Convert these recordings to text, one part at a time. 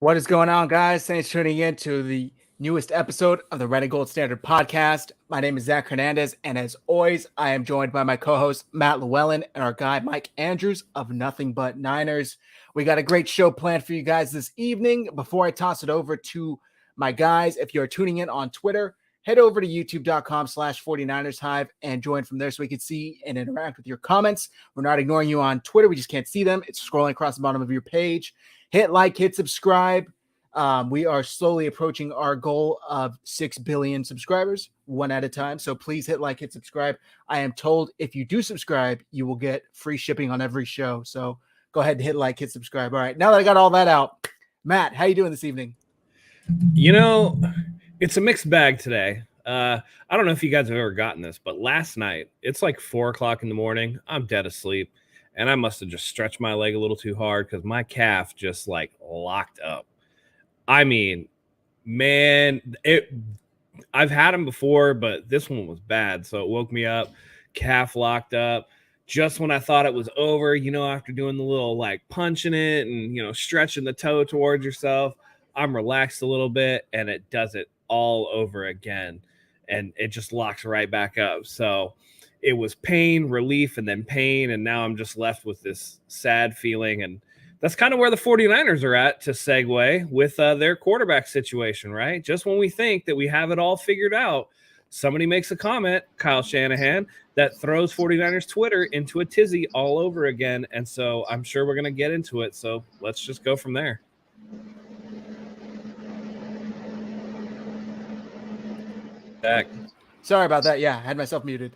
What is going on, guys? Thanks for tuning in to the newest episode of the Red and Gold Standard podcast. My name is Zach Hernandez, and as always, I am joined by my co-host Matt Llewellyn and our guy Mike Andrews of Nothing But Niners. We got a great show planned for you guys this evening. Before I toss it over to my guys, if you're tuning in on Twitter, head over to youtube.com/49ers Hive and join from there so we can see and interact with your comments. We're not ignoring you on Twitter. We just can't see them. It's scrolling across the bottom of your page. Hit like, hit subscribe. We are slowly approaching our goal of 6 billion subscribers, one at a time. So please hit like, hit subscribe. I am told if you do subscribe, you will get free shipping on every show. So go ahead and hit like, hit subscribe. All right. Now that I got all that out, Matt, how you doing this evening? You know, it's a mixed bag today. I don't know if you guys have ever gotten this, but last night, it's like 4 o'clock in the morning. I'm dead asleep. And I must have just stretched my leg a little too hard because my calf just like locked up. I mean, man, I've had them before, but this one was bad. So it woke me up, calf locked up. Just when I thought it was over, after doing the little like punching it and, stretching the toe towards yourself, I'm relaxed a little bit and it does it all over again. And it just locks right back up. So it was pain, relief, and then pain, and now I'm just left with this sad feeling, and that's kind of where the 49ers are at, to segue, with their quarterback situation, right? Just when we think that we have it all figured out, somebody makes a comment, Kyle Shanahan, that throws 49ers Twitter into a tizzy all over again, and so I'm sure we're going to get into it, so let's just go from there. Back. Sorry about that. Yeah, I had myself muted.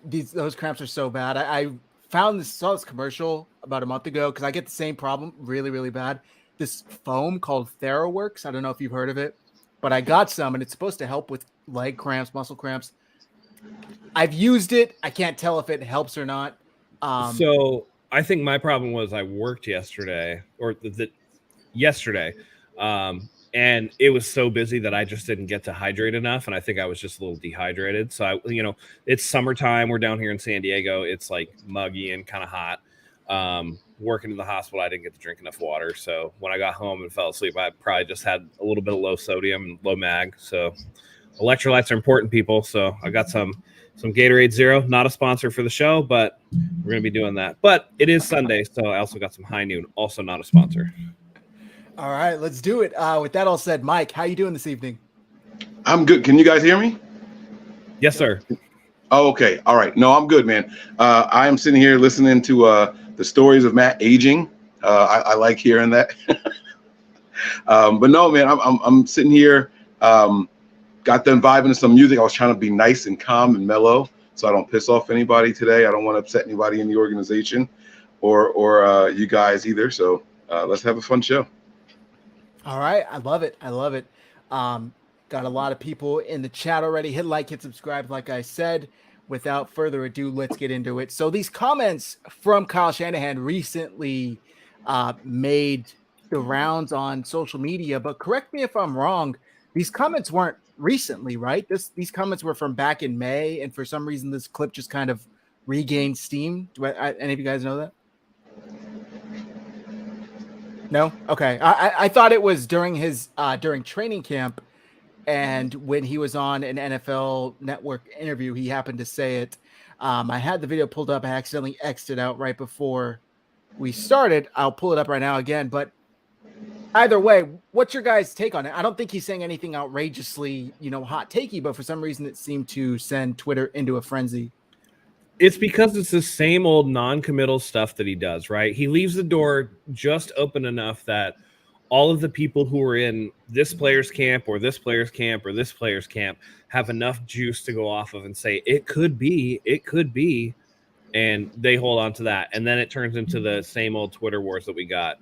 Those cramps are so bad. I saw this commercial about a month ago because I get the same problem really, really bad. This foam called TheraWorks. I don't know if you've heard of it, but I got some and it's supposed to help with leg cramps, muscle cramps. I've used it. I can't tell if it helps or not. So I think my problem was I worked yesterday and it was so busy that I just didn't get to hydrate enough. And I think I was just a little dehydrated. So it's summertime. We're down here in San Diego. It's like muggy and kind of hot. Working in the hospital, I didn't get to drink enough water. So when I got home and fell asleep, I probably just had a little bit of low sodium and low mag. So electrolytes are important, people. So I got some Gatorade Zero, not a sponsor for the show, but we're going to be doing that. But it is Sunday. So I also got some High Noon, also not a sponsor. All right, let's do it. With that all said, Mike, how you doing this evening? I'm good. Can you guys hear me? Yes, sir. Oh, okay. All right. No, I'm good, man. I am sitting here listening to the stories of Matt aging. I like hearing that. But no, man, I'm sitting here. Got them vibing to some music. I was trying to be nice and calm and mellow, so I don't piss off anybody today. I don't want to upset anybody in the organization, or you guys either. So let's have a fun show. All right. I love it. Got a lot of people in the chat already. Hit like, hit subscribe, like I said. Without further ado, let's get into it. So these comments from Kyle Shanahan recently made the rounds on social media, but correct me if I'm wrong. These comments weren't recently, right? These comments were from back in May, and for some reason this clip just kind of regained steam. Any of you guys know that? No? Okay. I thought it was during his during training camp, and when he was on an NFL Network interview, he happened to say it. I had the video pulled up. I accidentally X'd it out right before we started. I'll pull it up right now again. But either way, what's your guys' take on it? I don't think he's saying anything outrageously, hot takey, but for some reason it seemed to send Twitter into a frenzy. It's because it's the same old non-committal stuff that he does, right? He leaves the door just open enough that all of the people who are in this player's camp or this player's camp or this player's camp have enough juice to go off of and say, it could be, and they hold on to that. And then it turns into the same old Twitter wars that we got.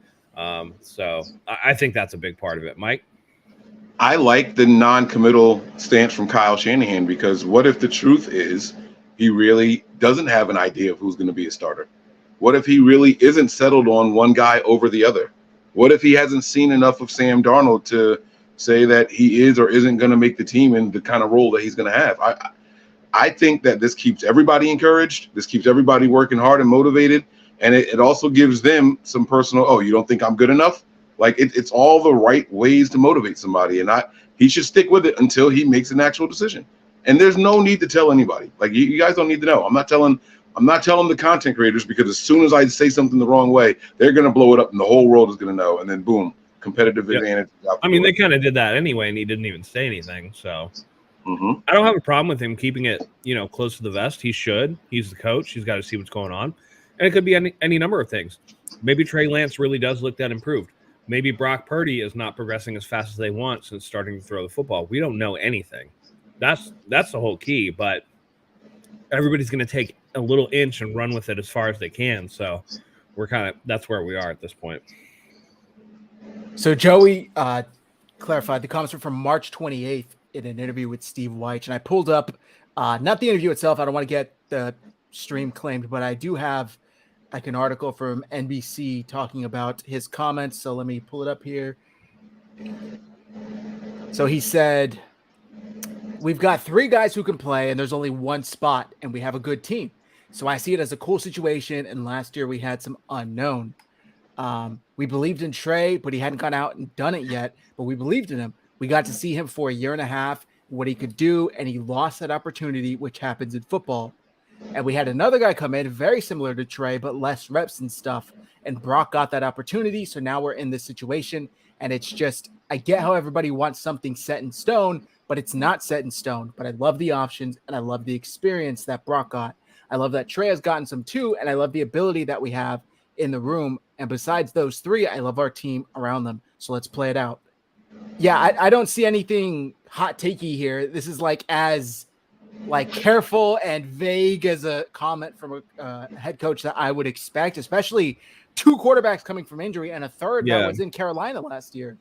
So I think that's a big part of it. Mike? I like the non-committal stance from Kyle Shanahan, because what if the truth is he really doesn't have an idea of who's going to be a starter? What if he really isn't settled on one guy over the other? What if he hasn't seen enough of Sam Darnold to say that he is or isn't going to make the team in the kind of role that he's going to have? I think that this keeps everybody encouraged. This keeps everybody working hard and motivated. And it also gives them some personal, oh, you don't think I'm good enough? Like it's all the right ways to motivate somebody, and he should stick with it until he makes an actual decision. And there's no need to tell anybody. Like you guys don't need to know. I'm not telling the content creators, because as soon as I say something the wrong way, they're gonna blow it up, and the whole world is gonna know. And then boom, competitive advantage. I mean, they kind of did that anyway, and he didn't even say anything. So I don't have a problem with him keeping it, close to the vest. He should. He's the coach. He's got to see what's going on, and it could be any number of things. Maybe Trey Lance really does look that improved. Maybe Brock Purdy is not progressing as fast as they want since starting to throw the football. We don't know anything. That's the whole key. But everybody's going to take a little inch and run with it as far as they can. So that's where we are at this point. So Joey clarified the comments were from March 28th in an interview with Steve Weich, and I pulled up not the interview itself. I don't want to get the stream claimed, but I do have like an article from NBC talking about his comments. So let me pull it up here. So he said, "We've got 3 guys who can play, and there's only 1 spot, and we have a good team. So I see it as a cool situation. And last year we had some unknown. We believed in Trey, but he hadn't gone out and done it yet. But we believed in him. We got to see him for a year and a half, what he could do, and he lost that opportunity, which happens in football. And we had another guy come in very similar to Trey, but less reps and stuff. And Brock got that opportunity. So now we're in this situation. And it's just, I get how everybody wants something set in stone, but it's not set in stone. But I love the options, and I love the experience that Brock got. I love that Trey has gotten some too, and I love the ability that we have in the room. And besides those 3, I love our team around them. So let's play it out." Yeah, I don't see anything hot takey here. This is as careful and vague as a comment from a head coach that I would expect, especially 2 quarterbacks coming from injury and a third that was in Carolina last year.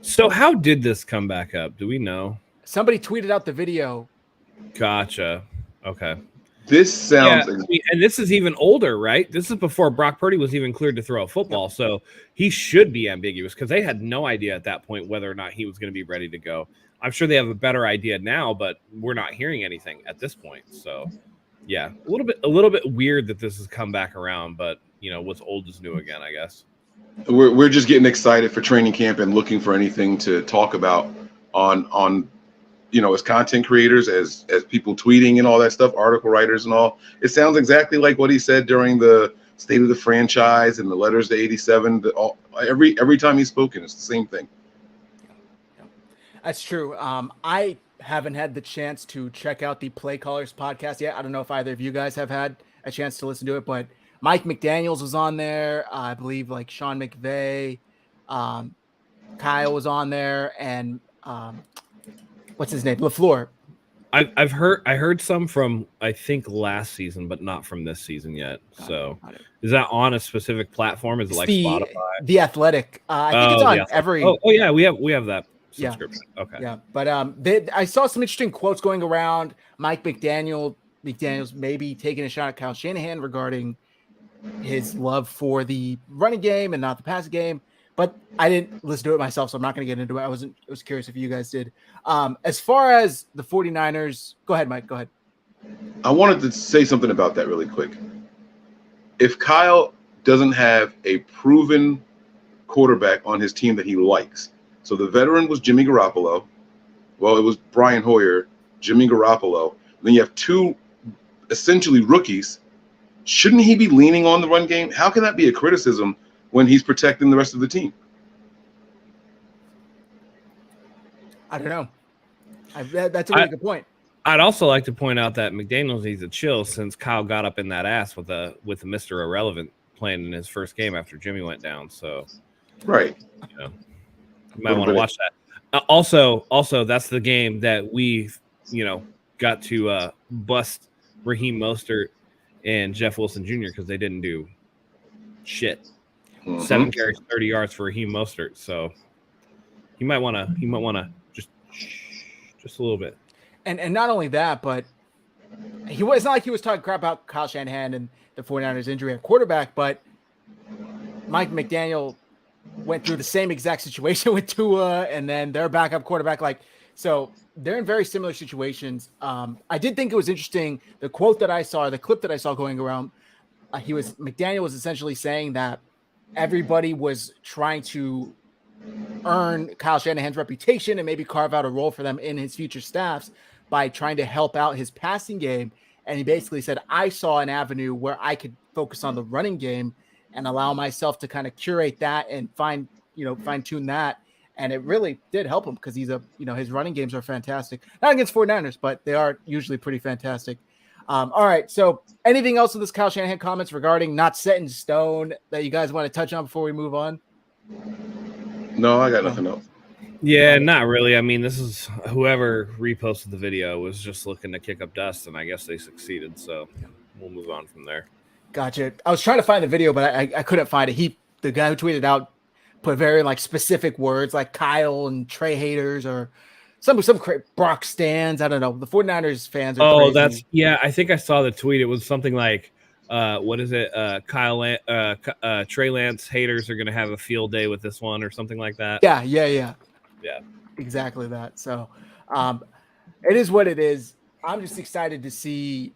So how did this come back up? Do we know? Somebody tweeted out the video. Gotcha. Okay. This sounds, and this is even older, right? This is before Brock Purdy was even cleared to throw a football. So he should be ambiguous, because they had no idea at that point whether or not he was going to be ready to go. I'm sure they have a better idea now, but we're not hearing anything at this point. So yeah, a little bit weird that this has come back around, but what's old is new again, I guess. we're just getting excited for training camp and looking for anything to talk about on as content creators, as people tweeting and all that stuff, article writers and all. It sounds exactly like what he said during the state of the franchise and the letters to 87. Every time he's spoken, it's the same thing. That's true. I haven't had the chance to check out the Play Callers podcast yet. I don't know if either of you guys have had a chance to listen to it, but Mike McDaniels was on there. I believe Sean McVay, Kyle was on there, and what's his name? LaFleur. I heard some from, I think, last season, but not from this season yet. Got it. Is that on a specific platform? Is it like Spotify? The Athletic. I think it's on every. Oh yeah, we have that subscription. Yeah. Okay. Yeah, but I saw some interesting quotes going around. Mike McDaniels maybe taking a shot at Kyle Shanahan regarding his love for the running game and not the passing game. But I didn't listen to it myself, so I'm not going to get into it. I was curious if you guys did. As far as the 49ers, go ahead, Mike. Go ahead. I wanted to say something about that really quick. If Kyle doesn't have a proven quarterback on his team that he likes, so the veteran was Jimmy Garoppolo. Well, it was Brian Hoyer, Jimmy Garoppolo. Then you have 2 essentially rookies. Shouldn't he be leaning on the run game? How can that be a criticism when he's protecting the rest of the team? I don't know. That's a really good point. I'd also like to point out that McDaniels needs a chill, since Kyle got up in that ass with Mr. Irrelevant playing in his first game after Jimmy went down. So, right. You might want to watch that. Also, that's the game that we, got to bust Raheem Mostert and Jeff Wilson Jr. because they didn't do shit. 7 carries, 30 yards for Raheem Mostert. So he might want to just a little bit. And not only that, but it's not like he was talking crap about Kyle Shanahan and the 49ers injury at quarterback, but Mike McDaniel went through the same exact situation with Tua and then their backup quarterback. So they're in very similar situations. I did think it was interesting. The quote that I saw, the clip that I saw going around, McDaniel was essentially saying that everybody was trying to earn Kyle Shanahan's reputation and maybe carve out a role for them in his future staffs by trying to help out his passing game. And he basically said, I saw an avenue where I could focus on the running game and allow myself to kind of curate that and fine tune that. And it really did help him because his running games are fantastic. Not against 49ers, but they are usually pretty fantastic. All right. So anything else with this Kyle Shanahan comments regarding not set in stone that you guys want to touch on before we move on? No, I got nothing else. Yeah, not really. I mean, this is whoever reposted the video was just looking to kick up dust, and I guess they succeeded. So we'll move on from there. Gotcha. I was trying to find the video, but I couldn't find it. The guy who tweeted out put very like specific words like Kyle and Trey haters or some Brock stands. I don't know. The 49ers fans are crazy. I think I saw the tweet. It was something like, what is it? Trey Lance haters are going to have a field day with this one or something like that. Yeah. Exactly that. So it is what it is. I'm just excited to see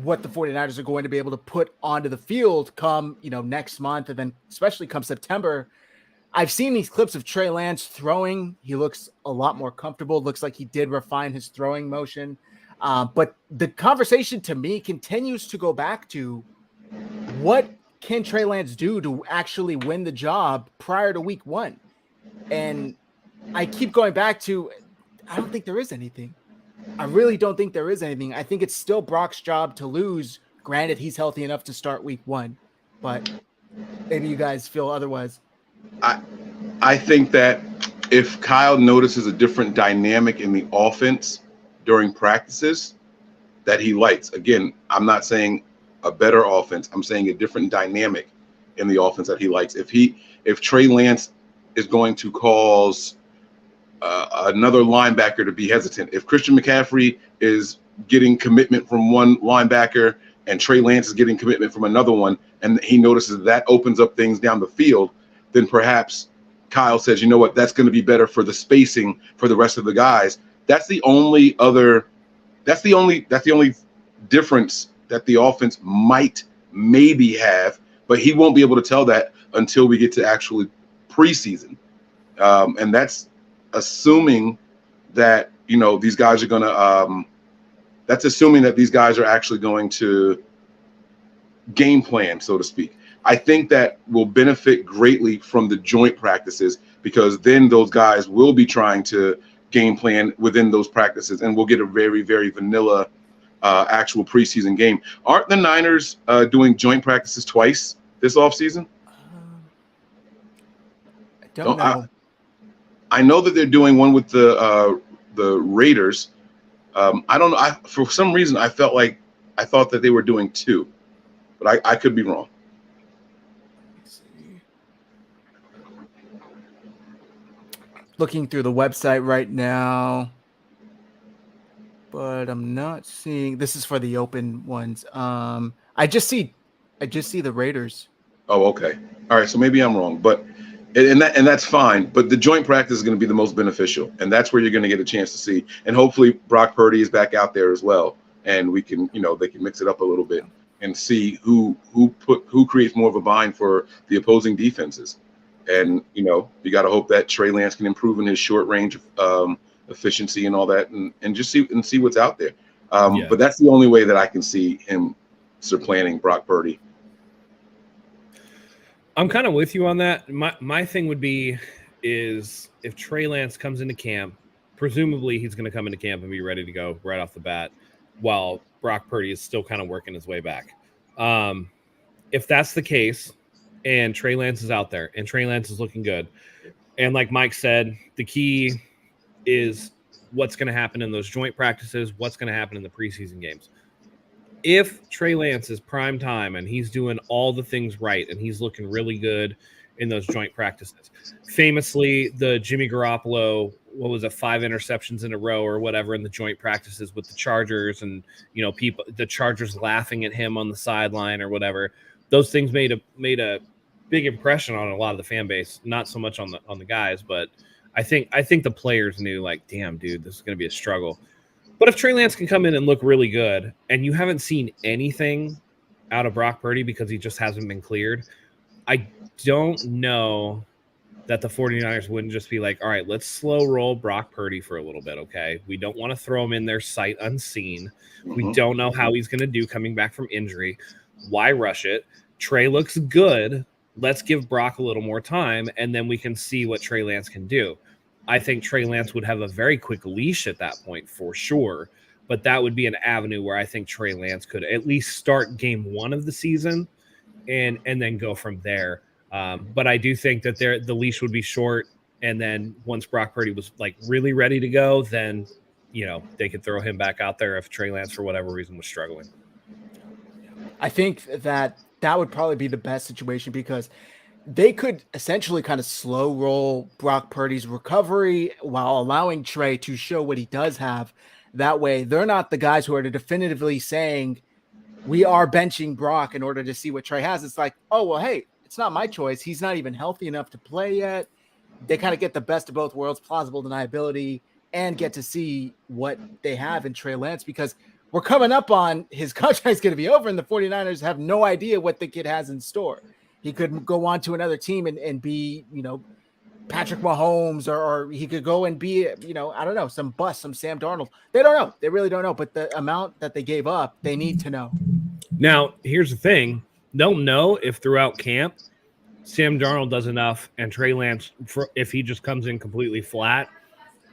what the 49ers are going to be able to put onto the field come, next month. And then especially come September. I've seen these clips of Trey Lance throwing. He looks a lot more comfortable. Looks like he did refine his throwing motion. But the conversation to me continues to go back to what can Trey Lance do to actually win the job prior to week 1? And I keep going back to, I don't think there is anything. I really don't think there is anything. I think it's still Brock's job to lose. Granted, he's healthy enough to start week 1, but maybe you guys feel otherwise. I think that if Kyle notices a different dynamic in the offense during practices that he likes, again, I'm not saying a better offense. I'm saying a different dynamic in the offense that he likes. If Trey Lance is going to cause another linebacker to be hesitant, if Christian McCaffrey is getting commitment from one linebacker and Trey Lance is getting commitment from another one, and he notices that opens up things down the field, then perhaps Kyle says, you know what, that's going to be better for the spacing for the rest of the guys. That's the only difference that the offense might maybe have, but he won't be able to tell that until we get to actually preseason. And that's assuming that, these guys are going to, that's assuming that these guys are actually going to game plan, so to speak. I think that will benefit greatly from the joint practices because then those guys will be trying to game plan within those practices and we'll get a very, very vanilla actual preseason game. Aren't the Niners doing joint practices twice this offseason? I don't know. I know that they're doing one with the Raiders. I don't know. For some reason, I thought that they were doing 2, but I could be wrong. Looking through the website right now, but I'm not seeing. This is for the open ones. I just see the Raiders. Oh, okay. All right. So maybe I'm wrong, but and that's fine. But the joint practice is going to be the most beneficial, and that's where you're going to get a chance to see. And hopefully Brock Purdy is back out there as well, and we can, they can mix it up a little bit and see who creates more of a bind for the opposing defenses. And, you got to hope that Trey Lance can improve in his short range efficiency and all that and just see what's out there. But that's the only way that I can see him supplanting Brock Purdy. I'm kind of with you on that. My thing would be is if Trey Lance comes into camp, presumably he's going to come into camp and be ready to go right off the bat while Brock Purdy is still kind of working his way back. If that's the case, and Trey Lance is out there, and Trey Lance is looking good. And like Mike said, the key is what's going to happen in those joint practices, what's going to happen in the preseason games. If Trey Lance is prime time and he's doing all the things right and he's looking really good in those joint practices, famously the Jimmy Garoppolo, 5 interceptions in a row or whatever in the joint practices with the Chargers and, the Chargers laughing at him on the sideline or whatever. Those things made a big impression on a lot of the fan base, not so much on the guys, but I think the players knew, like, damn, dude, this is going to be a struggle. But if Trey Lance can come in and look really good, and you haven't seen anything out of Brock Purdy because he just hasn't been cleared, I don't know that the 49ers wouldn't just be like, all right, let's slow roll Brock Purdy for a little bit, okay? We don't want to throw him in there sight unseen. We don't know how he's going to do coming back from injury. Why rush it? Trey looks good. Let's give Brock a little more time, and then we can see what Trey Lance can do. I think Trey Lance would have a very quick leash at that point for sure, but that would be an avenue where I think Trey Lance could at least start game 1 of the season and then go from there. But I do think that the leash would be short, and then once Brock Purdy was like really ready to go, then they could throw him back out there if Trey Lance for whatever reason was struggling. I think that would probably be the best situation because they could essentially kind of slow roll Brock Purdy's recovery while allowing Trey to show what he does have. That way, they're not the guys who are definitively saying we are benching Brock in order to see what Trey has. It's like, oh, well, hey, it's not my choice. He's not even healthy enough to play yet. They kind of get the best of both worlds, plausible deniability, and get to see what they have in Trey Lance because we're coming up on his contract is going to be over, and the 49ers have no idea what the kid has in store. He could go on to another team and be, Patrick Mahomes, or he could go and be, I don't know, some Sam Darnold. They don't know. They really don't know. But the amount that they gave up, they need to know. Now, here's the thing. They'll know if throughout camp Sam Darnold does enough and Trey Lance, if he just comes in completely flat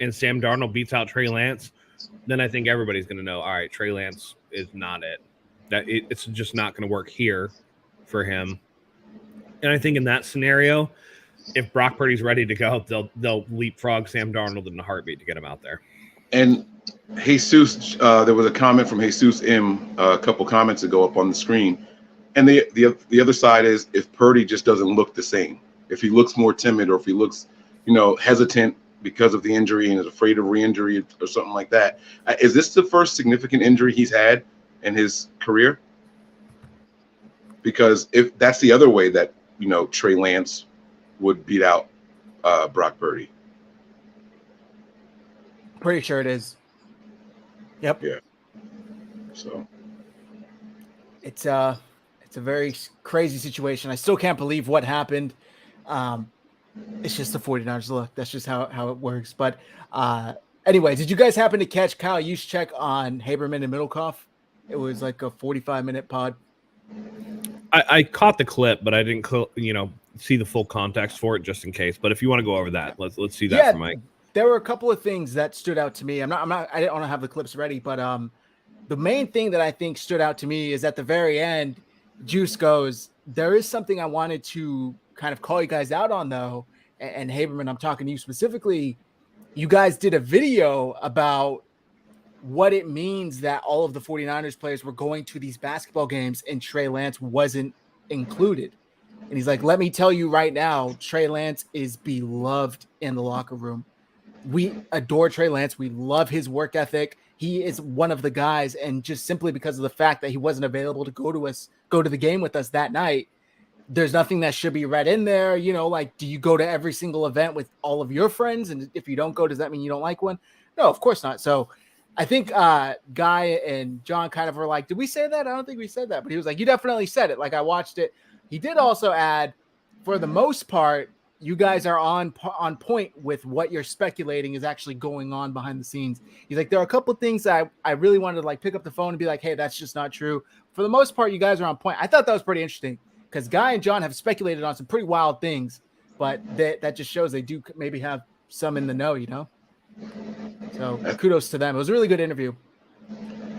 and Sam Darnold beats out Trey Lance, then I think everybody's going to know, all right, Trey Lance is not it. It's just not going to work here for him. And I think in that scenario, if Brock Purdy's ready to go, they'll leapfrog Sam Darnold in a heartbeat to get him out there. And Jesus, there was a comment from Jesus M a couple comments ago up on the screen. And the other side is if Purdy just doesn't look the same, if he looks more timid or if he looks, hesitant because of the injury and is afraid of re-injury or something like that. Is this the first significant injury he's had in his career? Because if that's the other way that, Trey Lance would beat out Brock Purdy. Pretty sure it is. Yep. Yeah. So it's a very crazy situation. I still can't believe what happened. It's just the 49ers look. That's just how it works. But anyway, did you guys happen to catch Kyle Juszczyk on Haberman and Middlecoff? It was like a 45-minute pod. I caught the clip, but I didn't, see the full context for it just in case. But if you want to go over that, let's see that from Mike. There were a couple of things that stood out to me. I didn't want to have the clips ready, but the main thing that I think stood out to me is at the very end, Juice goes, there is something I wanted to kind of call you guys out on though. And Haberman, I'm talking to you specifically. You guys did a video about what it means that all of the 49ers players were going to these basketball games and Trey Lance wasn't included. And he's like, let me tell you right now, Trey Lance is beloved in the locker room. We adore Trey Lance. We love his work ethic. He is one of the guys. And just simply because of the fact that he wasn't available to go to the game with us that night, there's nothing that should be read in there. Do you go to every single event with all of your friends? And if you don't go, does that mean you don't like one? No, of course not. So I think Guy and John kind of were like, did we say that? I don't think we said that. But he was like, you definitely said it. Like, I watched it. He did also add, for the most part, you guys are on point with what you're speculating is actually going on behind the scenes. He's like, there are a couple of things that I really wanted to pick up the phone and be like, hey, that's just not true. For the most part, you guys are on point. I thought that was pretty interesting because Guy and John have speculated on some pretty wild things, but that just shows they do maybe have some in the know, So kudos to them. It was a really good interview.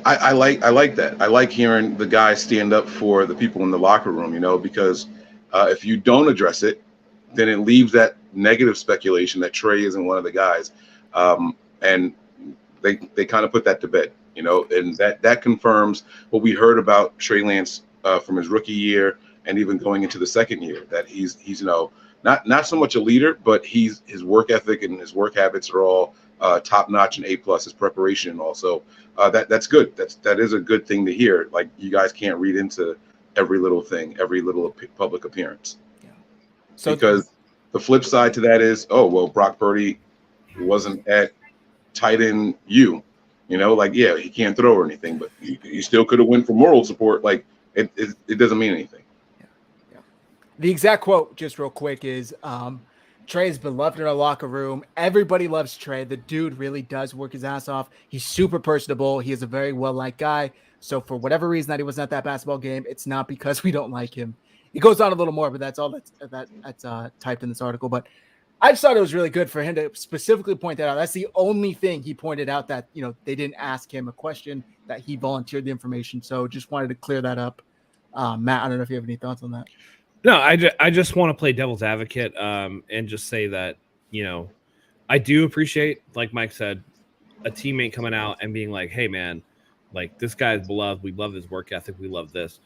I like that. I like hearing the guys stand up for the people in the locker room, because if you don't address it, then it leaves that negative speculation that Trey isn't one of the guys. And they kind of put that to bed, and that confirms what we heard about Trey Lance from his rookie year and even going into the second year, that he's not so much a leader, but his work ethic and his work habits are all top notch and A+, his preparation and also that's good. That is a good thing to hear. Like, you guys can't read into every little thing, every little public appearance. Yeah. So because the flip side to that is, Brock Purdy wasn't at tight end U, yeah, he can't throw or anything, but he still could have went for moral support. Like, it doesn't mean anything. Yeah. The exact quote, just real quick, is Trey's beloved in our locker room. Everybody loves Trey. The dude really does work his ass off. He's super personable. He is a very well-liked guy. So for whatever reason that he wasn't at that basketball game, it's not because we don't like him. It goes on a little more, but that's all that's typed in this article. But I just thought it was really good for him to specifically point that out. That's the only thing he pointed out, that, you know, they didn't ask him a question, that he volunteered the information. So just wanted to clear that up. Matt, I don't know if you have any thoughts on that. No, I just want to play devil's advocate and just say that, you know, I do appreciate, like Mike said, a teammate coming out and being like, hey, man, like, this guy's beloved. We love his work ethic. We love this.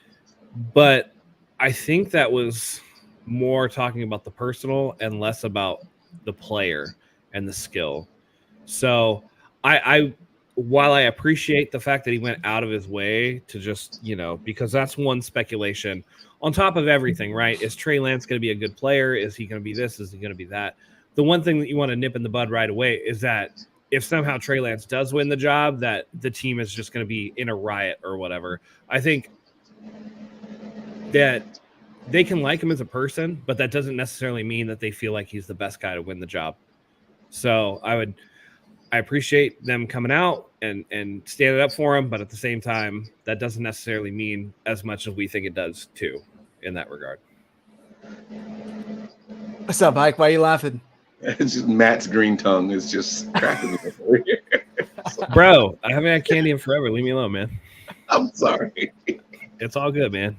But I think that was more talking about the personal and less about the player and the skill. So I while I appreciate the fact that he went out of his way to just, you know, because that's one speculation on top of everything, right? Is Trey Lance going to be a good player? Is he going to be this? Is he going to be that? The one thing that you want to nip in the bud right away is that if somehow Trey Lance does win the job, that the team is just going to be in a riot or whatever. I think that they can like him as a person, but that doesn't necessarily mean that they feel like he's the best guy to win the job. So I appreciate them coming out and standing up for him, but at the same time, that doesn't necessarily mean as much as we think it does too, in that regard. What's up, Mike? Why are you laughing? It's just Matt's green tongue is just cracking me up over here. Bro, I haven't had candy in forever. Leave me alone, man. I'm sorry. It's all good, man.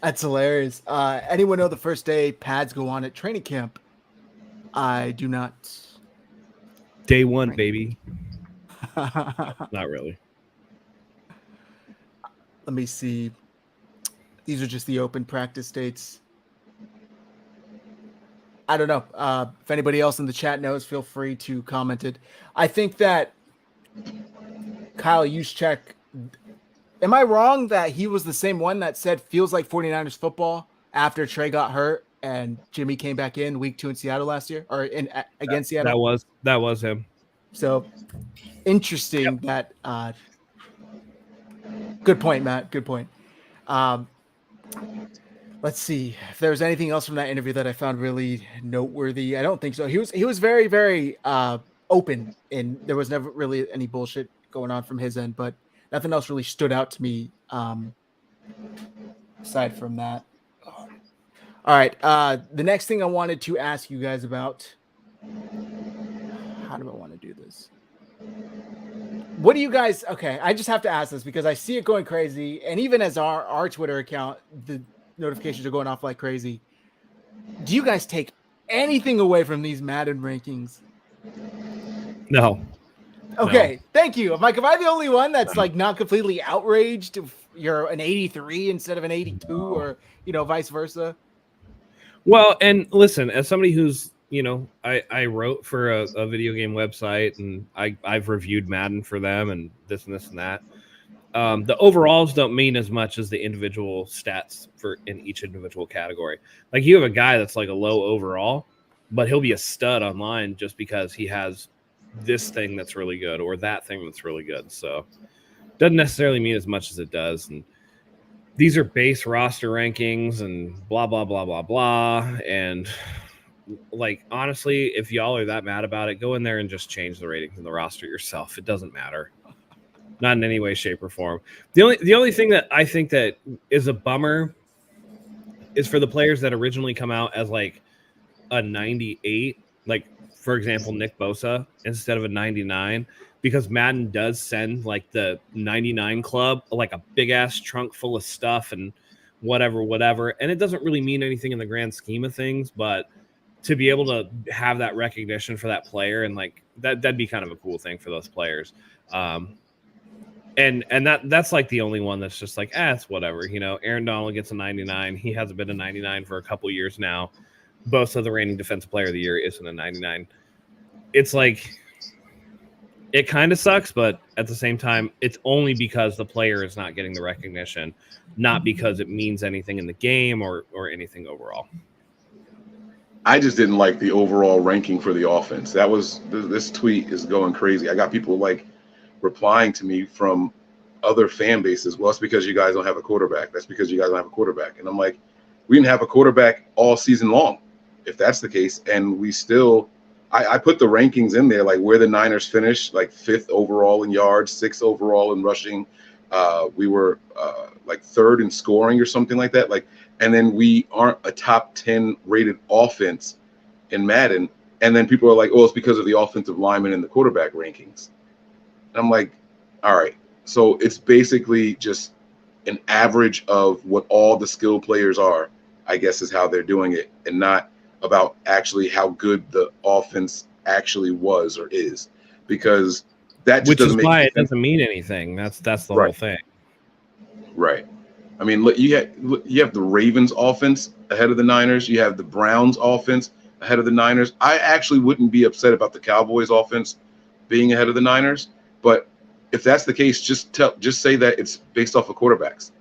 That's hilarious. Anyone know the first day pads go on at training camp? I do not. Day one, baby. Not really. Let me see. These are just the open practice dates. I don't know. If anybody else in the chat knows, feel free to comment it. I think that Kyle Juszczyk, am I wrong that he was the same one that said feels like 49ers football after Trey got hurt and Jimmy came back in week 2 in Seattle last year, or against Seattle? That was him. So interesting. Yep. That good point, Matt. Good point. Let's see if there's anything else from that interview that I found really noteworthy. I don't think so. He was very, very open, and there was never really any bullshit going on from his end, but nothing else really stood out to me aside from that. All right. The next thing I wanted to ask you guys about, how do I want to do this? What do you guys, okay, I just have to ask this because I see it going crazy, and even as our Twitter account, the notifications are going off like crazy. Do you guys take anything away from these Madden rankings? No. Okay, thank you. Mike, am I the only one that's like not completely outraged if you're an 83 instead of an 82 or, you know, vice versa? Well, and listen, as somebody who's, you know, I wrote for a video game website, and I've reviewed Madden for them and this and this and that. The overalls don't mean as much as the individual stats for in each individual category. Like, you have a guy that's like a low overall, but he'll be a stud online just because he has this thing that's really good or that thing that's really good. So it doesn't necessarily mean as much as it does. And these are base roster rankings and blah, blah, blah, blah, blah. And like, honestly, if y'all are that mad about it, go in there and just change the ratings in the roster yourself. It doesn't matter. Not in any way, shape, or form. The only thing that I think that is a bummer is for the players that originally come out as like a 98, like, for example, Nick Bosa, instead of a 99, because Madden does send like the 99 club like a big ass trunk full of stuff and whatever. And it doesn't really mean anything in the grand scheme of things, but to be able to have that recognition for that player and like that'd be kind of a cool thing for those players. And that's like the only one that's just like, it's whatever. You know, Aaron Donald gets a 99. He hasn't been a 99 for a couple years now. Bosa, the reigning defensive player of the year, isn't a 99. It's like, it kind of sucks, but at the same time, it's only because the player is not getting the recognition, not because it means anything in the game or anything overall. I just didn't like the overall ranking for the offense. That was, this tweet is going crazy. I got people like replying to me from other fan bases. Well, it's because you guys don't have a quarterback. That's because you guys don't have a quarterback. And I'm like, we didn't have a quarterback all season long. if that's the case, and we still, I put the rankings in there, like where the Niners finished, like 5th overall in yards, 6th overall in rushing. We were like 3rd in scoring or something like that. Like, and then we aren't a top 10 rated offense in Madden. And then people are like, oh, it's because of the offensive lineman and the quarterback rankings. And I'm like, all right. So it's basically just an average of what all the skill players are, I guess, is how they're doing it, and not about actually how good the offense actually was or is, because that just doesn't make it sense. doesn't mean anything. That's the Right. whole thing. Right. I mean, look, you have the Ravens offense ahead of the Niners. You have the Browns offense ahead of the Niners. I actually wouldn't be upset about the Cowboys offense being ahead of the Niners, but if that's the case, just say that it's based off of quarterbacks.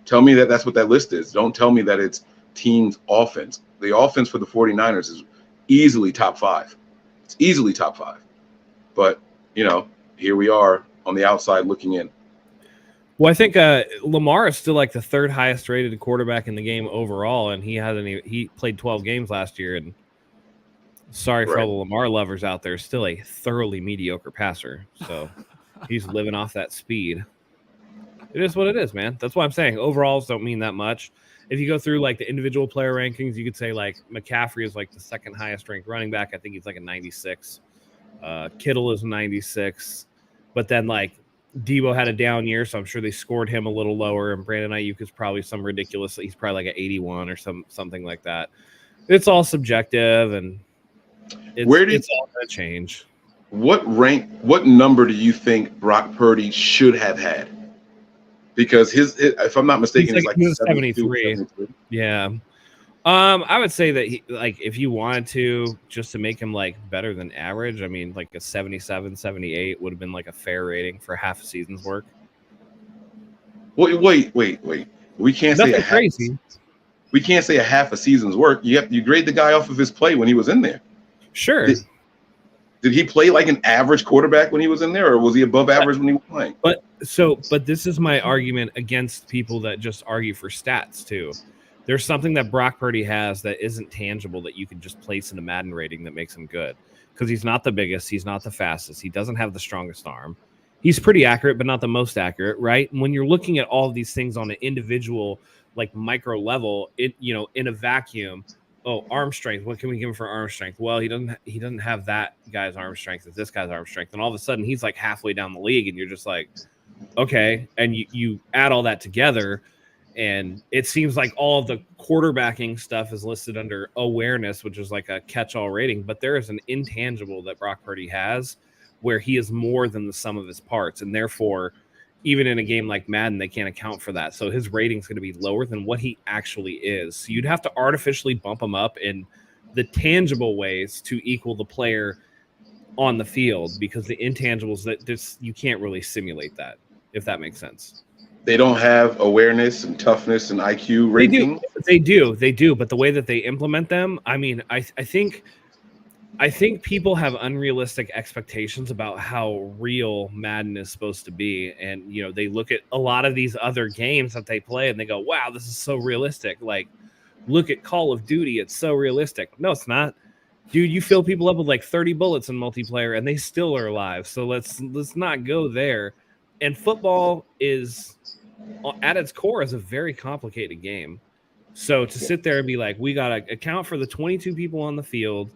Tell me that that's what that list is. Don't tell me that it's teams' offense. The offense for the 49ers is easily top 5. It's easily top 5. But, here we are on the outside looking in. Well, I think Lamar is still like the 3rd highest rated quarterback in the game overall, and he played 12 games last year. And sorry for all the Lamar lovers out there, still a thoroughly mediocre passer. So he's living off that speed. It is what it is, man. That's why I'm saying overalls don't mean that much. If you go through like the individual player rankings, you could say like McCaffrey is like the 2nd highest ranked running back. I think he's like a 96. Kittle is 96, but then like Debo had a down year, so I'm sure they scored him a little lower. And Brandon Ayuk is probably some ridiculous. He's probably like an 81 or something like that. It's all subjective, and it's all going to change. What number do you think Brock Purdy should have had? Because his if I'm not mistaken, he's like 73. Yeah. I would say that if you wanted to, just to make him like better than average, I mean, like a 77, 78 would have been like a fair rating for half a season's work. Wait. We can't Nothing say crazy. We can't say a half a season's work. You grade the guy off of his play when he was in there. Sure. Did he play like an average quarterback when he was in there, or was he above average when he was playing? But this is my argument against people that just argue for stats too. There's something that Brock Purdy has that isn't tangible that you can just place in a Madden rating that makes him good. Because he's not the biggest, he's not the fastest, he doesn't have the strongest arm. He's pretty accurate, but not the most accurate, right? And when you're looking at all of these things on an individual, like micro level, in a vacuum, arm strength. What can we give him for arm strength? Well, he doesn't have that guy's arm strength as this guy's arm strength. And all of a sudden he's like halfway down the league, and you're just like, okay. And you add all that together, and it seems like all of the quarterbacking stuff is listed under awareness, which is like a catch-all rating. But there is an intangible that Brock Purdy has where he is more than the sum of his parts. And therefore, even in a game like Madden, they can't account for that. So his rating is going to be lower than what he actually is. So you'd have to artificially bump him up in the tangible ways to equal the player on the field, because the intangibles you can't really simulate that, if that makes sense. They don't have awareness and toughness and IQ rating. They do. But the way that they implement them, I mean, I think people have unrealistic expectations about how real Madden is supposed to be. And, they look at a lot of these other games that they play and they go, wow, this is so realistic. Like, look at Call of Duty. It's so realistic. No, it's not. Dude, you fill people up with like 30 bullets in multiplayer and they still are alive. So let's not go there. And football is, at its core, is a very complicated game. So to sit there and be like, we got to account for the 22 people on the field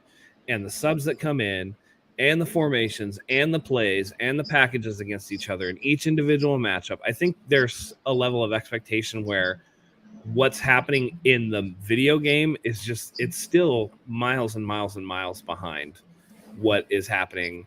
and the subs that come in and the formations and the plays and the packages against each other and each individual matchup. I think there's a level of expectation where what's happening in the video game is it's still miles and miles and miles behind what is happening.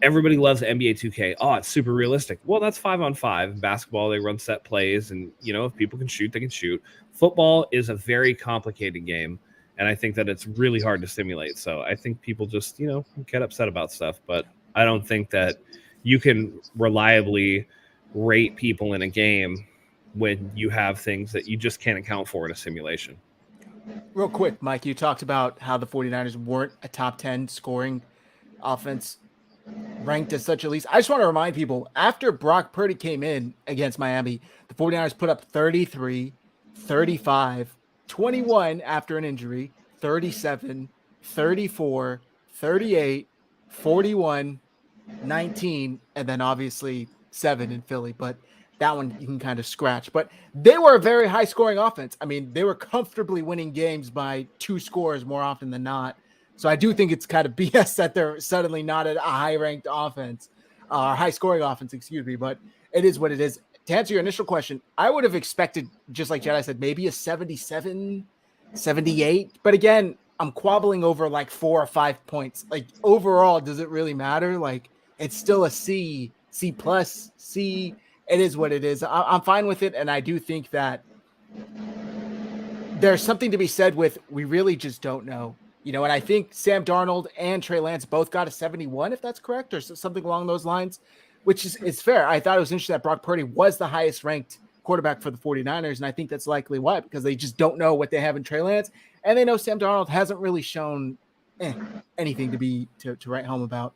Everybody loves NBA 2K. Oh, it's super realistic. Well, that's 5-on-5. Basketball, they run set plays, and if people can shoot, they can shoot. Football is a very complicated game, and I think that it's really hard to simulate. So I think people just, get upset about stuff, but I don't think that you can reliably rate people in a game when you have things that you just can't account for in a simulation. Real quick, Mike, you talked about how the 49ers weren't a top 10 scoring offense, ranked as such at least. I just want to remind people, after Brock Purdy came in against Miami, the 49ers put up 33, 35, 21 after an injury, 37, 34, 38, 41, 19, and then obviously 7 in Philly. But that one you can kind of scratch. But they were a very high-scoring offense. I mean, they were comfortably winning games by 2 scores more often than not. So I do think it's kind of BS that they're suddenly not a high-ranked offense, high-scoring offense, excuse me. But it is what it is. To answer your initial question, I would have expected, just like Jedi said, maybe a 77, 78. But again, I'm quabbling over like 4 or 5 points. Like overall, does it really matter? Like it's still a C, C plus, C. It is what it is. I'm fine with it. And I do think that there's something to be said with, we really just don't know. You know, and I think Sam Darnold and Trey Lance both got a 71, if that's correct, or something along those lines, which is fair. I thought it was interesting that Brock Purdy was the highest ranked quarterback for the 49ers, and I think that's likely why, because they just don't know what they have in Trey Lance, and they know Sam Darnold hasn't really shown anything to write home about.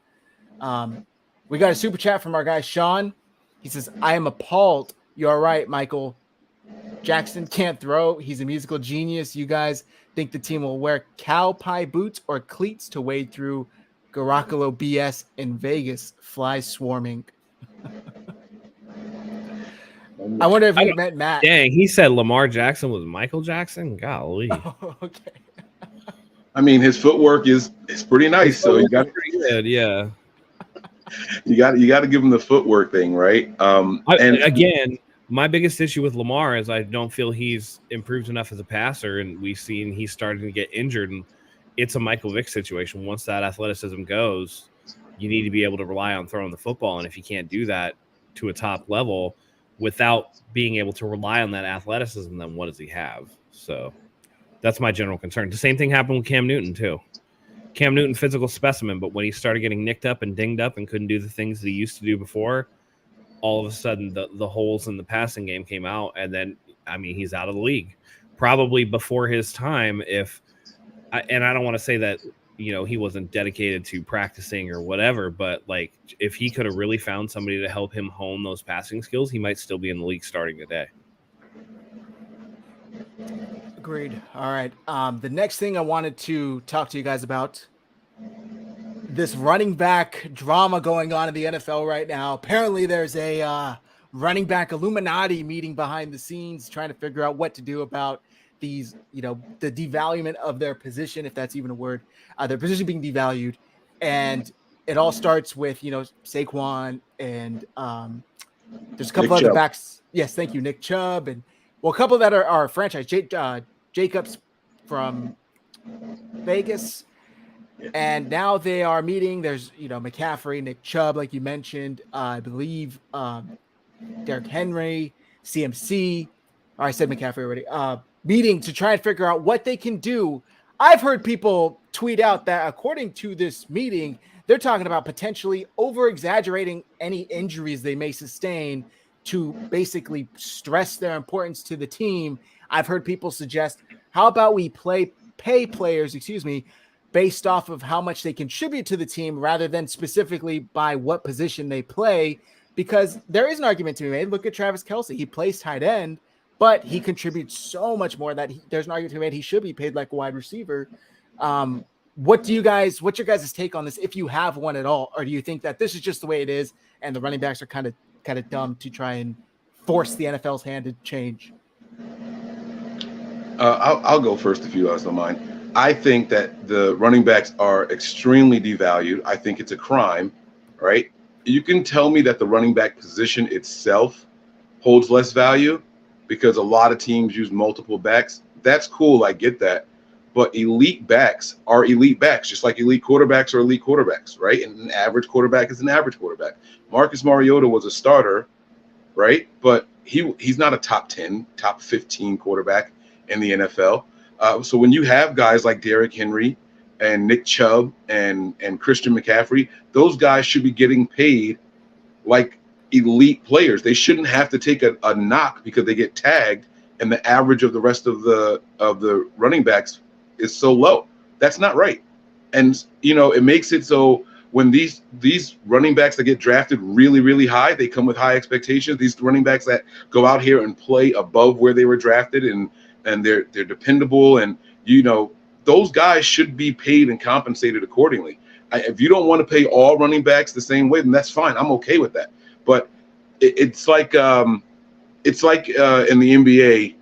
We got a super chat from our guy Sean. He says, I am appalled. You're right, Michael. Jackson can't throw. He's a musical genius. You guys think the team will wear cow pie boots or cleats to wade through Garoppolo BS in Vegas? Flies swarming. I wonder if he meant Matt. Dang, he said Lamar Jackson was Michael Jackson? Golly. Oh, okay. I mean, his footwork is pretty nice, so you got pretty good, yeah. You got to give him the footwork thing, right? And again, my biggest issue with Lamar is I don't feel he's improved enough as a passer, and we've seen he's starting to get injured, and it's a Michael Vick situation. Once that athleticism goes, you need to be able to rely on throwing the football, and if you can't do that to a top level without being able to rely on that athleticism, then what does he have? So that's my general concern. The same thing happened with Cam Newton too. Cam Newton, physical specimen, but when he started getting nicked up and dinged up and couldn't do the things that he used to do before, all of a sudden the holes in the passing game came out, and then, I mean, he's out of the league. Probably before his time, I don't want to say that, you know, he wasn't dedicated to practicing or whatever, but like if he could have really found somebody to help him hone those passing skills, he might still be in the league starting today. Agreed. All right. The next thing I wanted to talk to you guys about, this running back drama going on in the NFL right now. Apparently there's a running back Illuminati meeting behind the scenes trying to figure out what to do about these, you know, the devaluement of their position, if that's even a word, their position being devalued. And it all starts with, you know, Saquon and there's a couple Nick other Chubb. backs. Yes, thank you, Nick Chubb. And well, a couple that are franchise. Jacobs from Vegas. And now they are meeting. There's, you know, McCaffrey, Nick Chubb, like you mentioned, I believe, Derrick Henry, CMC. Or I said McCaffrey already. Meeting to try and figure out what they can do. I've heard people tweet out that according to this meeting, they're talking about potentially over-exaggerating any injuries they may sustain to basically stress their importance to the team. I've heard people suggest, how about we pay players, based off of how much they contribute to the team rather than specifically by what position they play, because there is an argument to be made. Look at Travis Kelce. He plays tight end, but he contributes so much more that there's an argument to be made he should be paid like a wide receiver. What's your guys' take on this, if you have one at all? Or do you think that this is just the way it is and the running backs are kind of dumb to try and force the NFL's hand to change? I'll go first if you guys don't mind. I think that the running backs are extremely devalued. I think it's a crime, right? You can tell me that the running back position itself holds less value because a lot of teams use multiple backs. That's cool. I get that. But elite backs are elite backs, just like elite quarterbacks are elite quarterbacks, right? And an average quarterback is an average quarterback. Marcus Mariota was a starter, right? But he's not a top 10, top 15 quarterback in the NFL. So when you have guys like Derrick Henry and Nick Chubb and Christian McCaffrey, those guys should be getting paid like elite players. They shouldn't have to take a knock because they get tagged and the average of the rest of the running backs is so low. That's not right. And, you know, it makes it so when these running backs that get drafted really, really high, they come with high expectations. These running backs that go out here and play above where they were drafted and they're dependable, and, you know, those guys should be paid and compensated accordingly. If you don't want to pay all running backs the same way, then that's fine. I'm okay with that. But it's like in the NBA,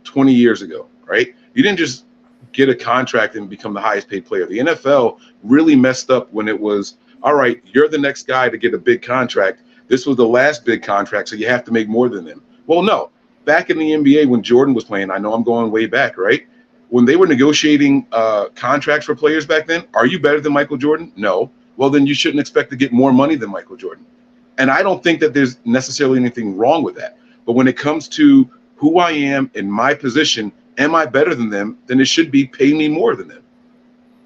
20 years ago, right? You didn't just get a contract and become the highest paid player. The NFL really messed up when it was, all right, you're the next guy to get a big contract. This was the last big contract, so you have to make more than them. Well, no. Back in the NBA when Jordan was playing, I know I'm going way back, right? When they were negotiating contracts for players back then, are you better than Michael Jordan? No. Well, then you shouldn't expect to get more money than Michael Jordan. And I don't think that there's necessarily anything wrong with that. But when it comes to who I am in my position, am I better than them? Then it should be pay me more than them.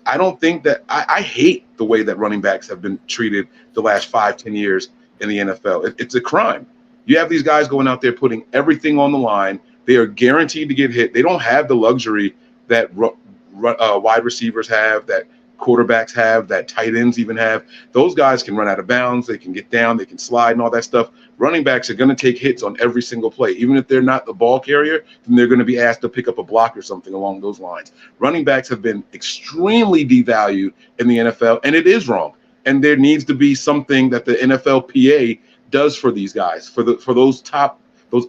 I don't think that I hate the way that running backs have been treated the last 5-10 years in the NFL. It's a crime. You have these guys going out there putting everything on the line. They are guaranteed to get hit. They don't have the luxury that wide receivers have, that quarterbacks have, that tight ends even have. Those guys can run out of bounds. They can get down. They can slide and all that stuff. Running backs are going to take hits on every single play. Even if they're not the ball carrier, then they're going to be asked to pick up a block or something along those lines. Running backs have been extremely devalued in the NFL, and it is wrong. And there needs to be something that the NFLPA does for these guys, for those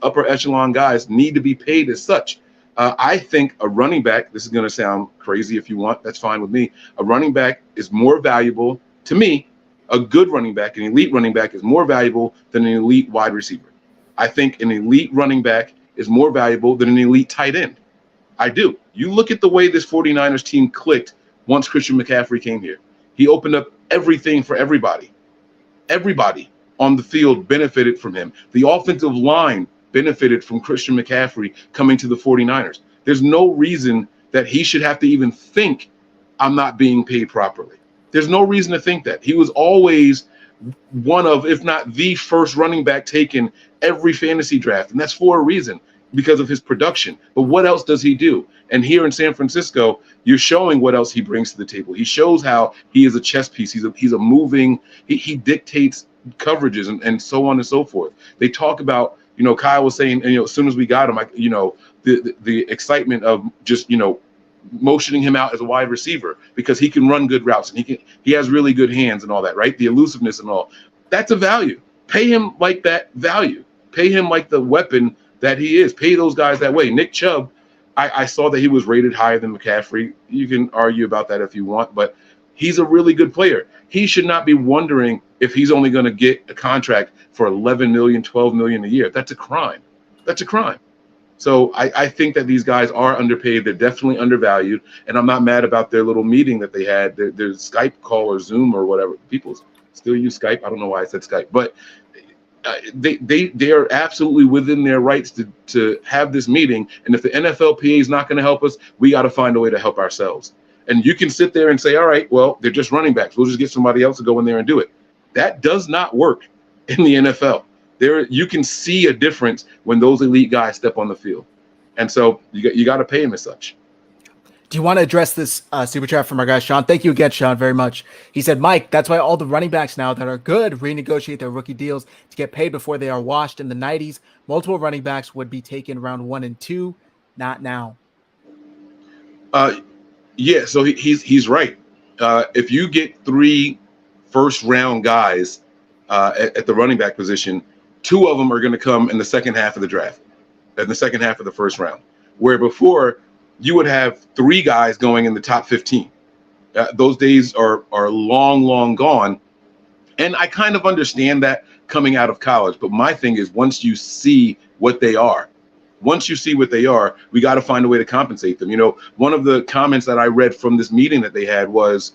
upper echelon guys need to be paid as such. I think a running back, this is going to sound crazy if you want, that's fine with me. A running back is more valuable to me. A good running back, an elite running back is more valuable than an elite wide receiver. I think an elite running back is more valuable than an elite tight end. I do. You look at the way this 49ers team clicked once Christian McCaffrey came here. He opened up everything for everybody. Everybody on the field benefited from him. The offensive line benefited from Christian McCaffrey coming to the 49ers. There's no reason that he should have to even think I'm not being paid properly. There's no reason to think that. He was always one of, if not the first running back taken every fantasy draft. And that's for a reason, because of his production. But what else does he do? And here in San Francisco, you're showing what else he brings to the table. He shows how he is a chess piece. He's a moving, he dictates coverages and so on and so forth. They talk about, Kyle was saying, as soon as we got him, the excitement of just, motioning him out as a wide receiver because he can run good routes and he has really good hands and all that, right? The elusiveness and all. That's a value. Pay him like that value. Pay him like the weapon that he is. Pay those guys that way. Nick Chubb, I saw that he was rated higher than McCaffrey. You can argue about that if you want, but he's a really good player. He should not be wondering if he's only going to get a contract for $11 million, $12 million a year. That's a crime. That's a crime. So I think that these guys are underpaid. They're definitely undervalued. And I'm not mad about their little meeting that they had, their Skype call or Zoom or whatever. People still use Skype. I don't know why I said Skype. But they are absolutely within their rights to have this meeting. And if the NFLPA is not going to help us, we got to find a way to help ourselves. And you can sit there and say, all right, well, they're just running backs. We'll just get somebody else to go in there and do it. That does not work in the NFL. You can see a difference when those elite guys step on the field. And so you got to pay them as such. Do you want to address this super chat from our guy, Sean? Thank you again, Sean, very much. He said, Mike, that's why all the running backs now that are good renegotiate their rookie deals to get paid before they are washed. In the 90s, multiple running backs would be taken round 1 and 2, not now. Yeah, so he's right. If you get 3 first-round guys at the running back position, 2 of them are going to come in the second half of the draft, in the second half of the first round, where before you would have 3 guys going in the top 15. Those days are long, long gone. And I kind of understand that coming out of college. But my thing is, once you see what they are, we got to find a way to compensate them. One of the comments that I read from this meeting that they had was,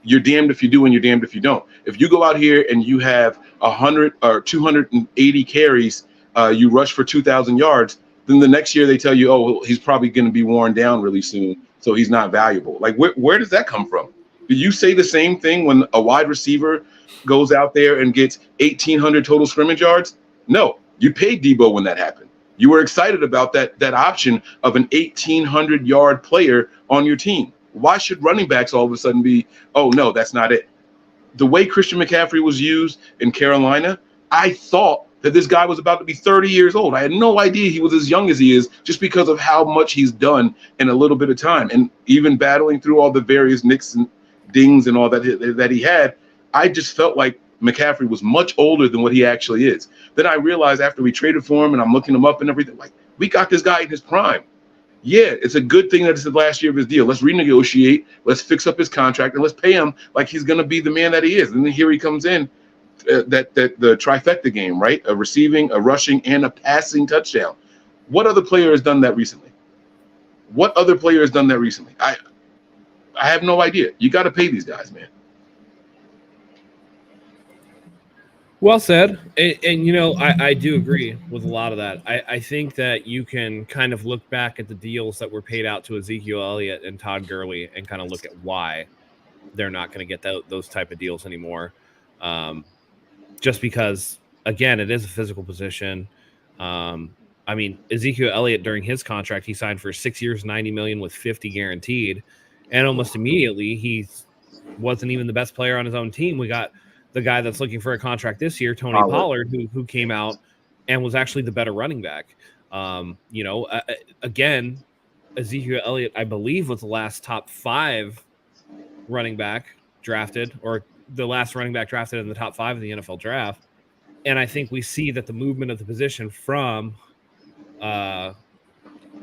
you're damned if you do and you're damned if you don't. If you go out here and you have 100 or 280 carries, you rush for 2,000 yards, then the next year they tell you, oh, well, he's probably going to be worn down really soon, so he's not valuable. Like, where does that come from? Do you say the same thing when a wide receiver goes out there and gets 1,800 total scrimmage yards? No, you paid Debo when that happened. You were excited about that option of an 1,800-yard player on your team. Why should running backs all of a sudden be, oh, no, that's not it? The way Christian McCaffrey was used in Carolina, I thought that this guy was about to be 30 years old. I had no idea he was as young as he is, just because of how much he's done in a little bit of time. And even battling through all the various nicks and dings and all that he had, I just felt like McCaffrey was much older than what he actually is. Then I realized after we traded for him and I'm looking him up and everything, like, we got this guy in his prime. Yeah, it's a good thing that it's the last year of his deal. Let's renegotiate. Let's fix up his contract and let's pay him like he's going to be the man that he is. And then here he comes in. That the trifecta game, right? A receiving, a rushing, and a passing touchdown. What other player has done that recently? I have no idea. You got to pay these guys, man. Well said. And you know, I do agree with a lot of that. I think that you can kind of look back at the deals that were paid out to Ezekiel Elliott and Todd Gurley and kind of look at why they're not going to get those type of deals anymore. Just because, again, it is a physical position. I mean, Ezekiel Elliott, during his contract, he signed for 6 years, $90 million with $50 guaranteed. And almost immediately, he wasn't even the best player on his own team. We got the guy that's looking for a contract this year, Tony Pollard, who came out and was actually the better running back. You know, again, Ezekiel Elliott, I believe, was the last top 5 running back drafted, or the last running back drafted in the top 5 of the NFL draft. And I think we see that the movement of the position from,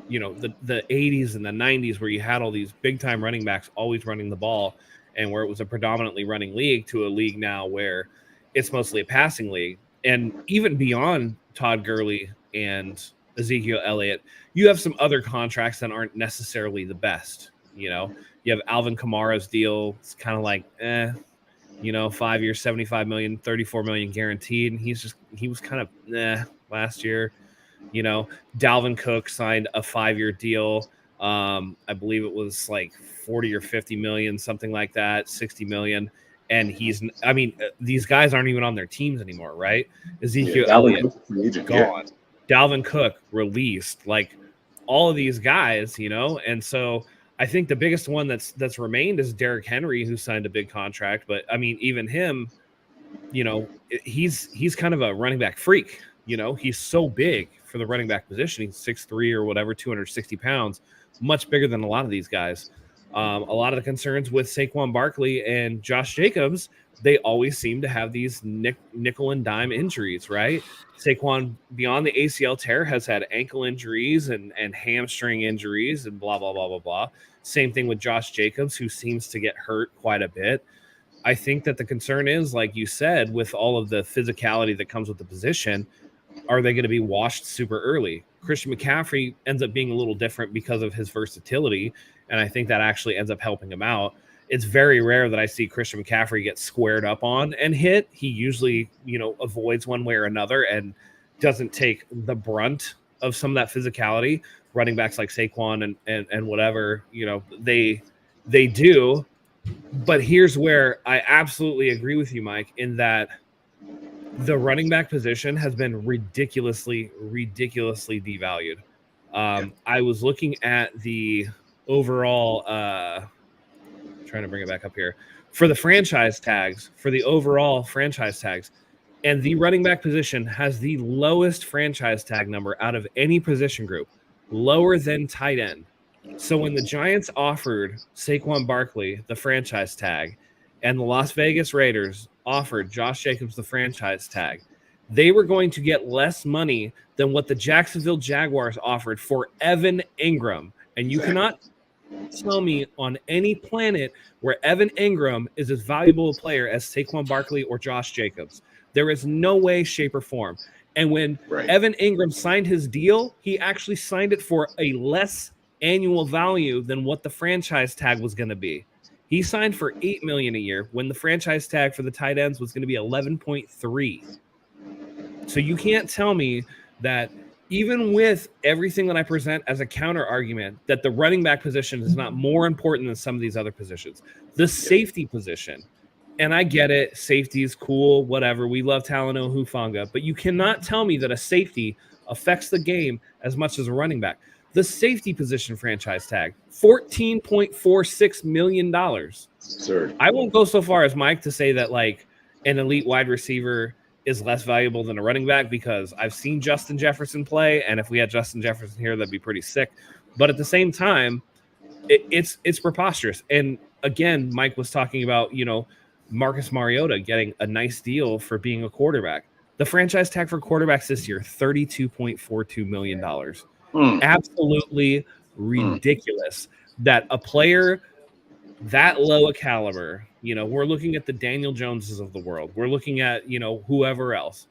you know, the 80s and the 90s, where you had all these big time running backs always running the ball, and where it was a predominantly running league, to a league now where it's mostly a passing league. And even beyond Todd Gurley and Ezekiel Elliott, you have some other contracts that aren't necessarily the best. You know, you have Alvin Kamara's deal. It's kind of like, you know, 5 years, $75 million, $34 million guaranteed. And he was kind of last year. You know, Dalvin Cook signed a 5-year deal. I believe it was like 40 or 50 million, something like that, 60 million. And these guys aren't even on their teams anymore, right? Ezekiel Elliott gone. Yeah. Dalvin Cook released, like all of these guys, you know. And so I think the biggest one that's remained is Derrick Henry, who signed a big contract. But I mean, even him, you know, he's kind of a running back freak. You know, he's so big for the running back position. He's 6'3" or whatever, 260 pounds, much bigger than a lot of these guys. A lot of the concerns with Saquon Barkley and Josh Jacobs, they always seem to have these nickel and dime injuries, right? Saquon, beyond the ACL tear, has had ankle injuries and hamstring injuries and blah, blah, blah, blah, blah. Same thing with Josh Jacobs, who seems to get hurt quite a bit. I think that the concern is, like you said, with all of the physicality that comes with the position, are they going to be washed super early? Christian McCaffrey ends up being a little different because of his versatility, and I think that actually ends up helping him out. It's very rare that I see Christian McCaffrey get squared up on and hit. He usually, you know, avoids one way or another and doesn't take the brunt of some of that physicality. Running backs like Saquon and whatever, you know, they do. But here's where I absolutely agree with you, Mike, in that the running back position has been ridiculously devalued. I was looking at the overall trying to bring it back up here for the franchise tags, for the overall franchise tags, and the running back position has the lowest franchise tag number out of any position group, lower than tight end. So when the Giants offered Saquon Barkley the franchise tag and the Las Vegas Raiders offered Josh Jacobs the franchise tag, they were going to get less money than what the Jacksonville Jaguars offered for Evan Ingram. And you cannot tell me on any planet where Evan Ingram is as valuable a player as Saquon Barkley or Josh Jacobs. There is no way, shape, or form. And when Evan Ingram signed his deal, he actually signed it for a less annual value than what the franchise tag was going to be. He signed for $8 million a year when the franchise tag for the tight ends was going to be 11.3. So you can't tell me that even with everything that I present as a counter argument, that the running back position is not more important than some of these other positions. The safety position, and I get it, safety is cool, whatever. We love Talanoa Hufanga, but you cannot tell me that a safety affects the game as much as a running back. The safety position franchise tag, $14.46 million. Sir, I won't go so far as Mike to say that like an elite wide receiver is less valuable than a running back because I've seen Justin Jefferson play, and if we had Justin Jefferson here, that'd be pretty sick. But at the same time, it's preposterous. And again, Mike was talking about, Marcus Mariota getting a nice deal for being a quarterback. The franchise tag for quarterbacks this year, $32.42 million. Absolutely ridiculous that a player that low a caliber, we're looking at the Daniel Joneses of the world. We're looking at, whoever else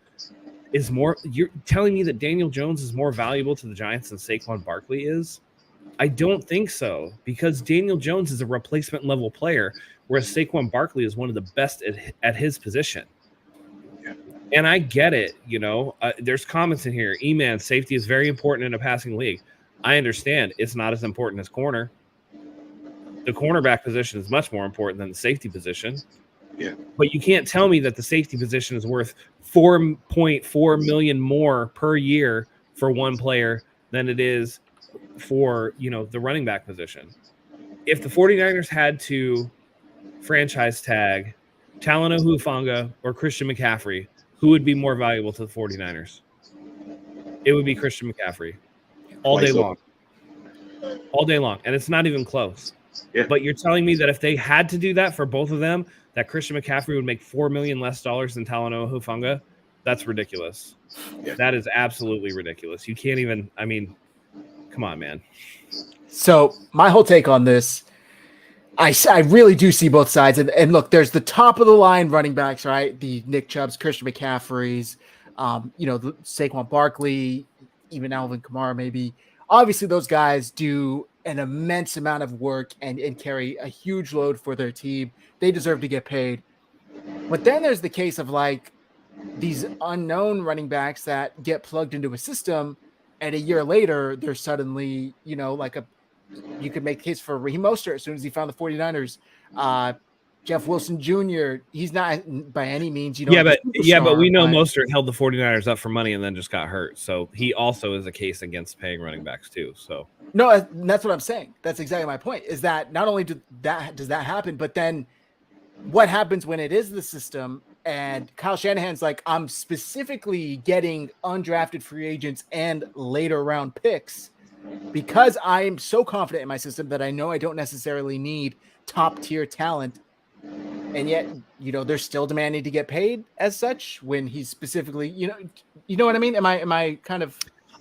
is more. You're telling me that Daniel Jones is more valuable to the Giants than Saquon Barkley is? I don't think so, because Daniel Jones is a replacement level player, whereas Saquon Barkley is one of the best at his position. And I get it, there's comments in here. E-man, safety is very important in a passing league. I understand it's not as important as corner. The cornerback position is much more important than the safety position. Yeah. But you can't tell me that the safety position is worth $4.4 million more per year for one player than it is for, the running back position. If the 49ers had to franchise tag Talanoa Hufanga or Christian McCaffrey, who would be more valuable to the 49ers? It would be Christian McCaffrey all day long. All day long. And it's not even close. Yeah. But you're telling me that if they had to do that for both of them, that Christian McCaffrey would make $4 million less than Talanoa Hufanga? That's ridiculous. Yeah. That is absolutely ridiculous. You can't even, come on, man. So my whole take on this, I really do see both sides. And look, there's the top of the line running backs, right? The Nick Chubbs, Christian McCaffreys, the Saquon Barkley, even Alvin Kamara, maybe. Obviously, those guys do an immense amount of work and carry a huge load for their team. They deserve to get paid. But then there's the case of like these unknown running backs that get plugged into a system, and a year later, they're suddenly, you could make the case for Raheem Mostert as soon as he found the 49ers. Jeff Wilson Jr., he's not by any means, but we know Mostert held the 49ers up for money and then just got hurt. So he also is a case against paying running backs too. So no, that's what I'm saying. That's exactly my point, is that not only does that happen, but then what happens when it is the system and Kyle Shanahan's like, I'm specifically getting undrafted free agents and later round picks because I'm so confident in my system that I know I don't necessarily need top tier talent. And yet, they're still demanding to get paid as such when he's specifically, you know what I mean? Am I kind of?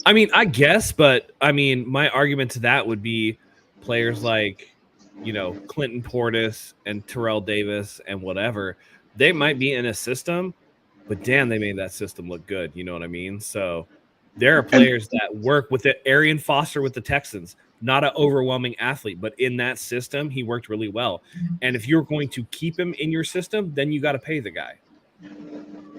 I guess, but my argument to that would be players like, Clinton Portis and Terrell Davis and whatever, they might be in a system, but damn, they made that system look good. You know what I mean? So there are players that work with it. Arian Foster with the Texans, not an overwhelming athlete, but in that system, he worked really well. And if you're going to keep him in your system, then you got to pay the guy.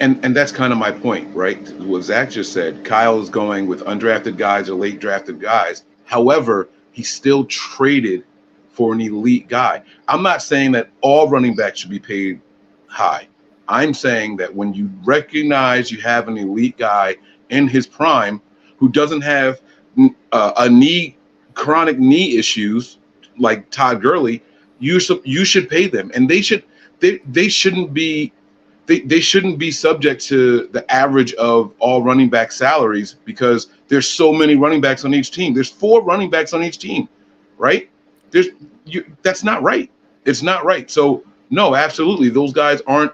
And that's kind of my point, right? What Zach just said, Kyle is going with undrafted guys or late drafted guys. However, he still traded for an elite guy. I'm not saying that all running backs should be paid high. I'm saying that when you recognize you have an elite guy in his prime who doesn't have chronic knee issues like Todd Gurley, you should pay them, and they shouldn't be subject to the average of all running back salaries because there's so many running backs on each team. There's 4 running backs on each team, right? That's not right. It's not right. So no, absolutely, those guys aren't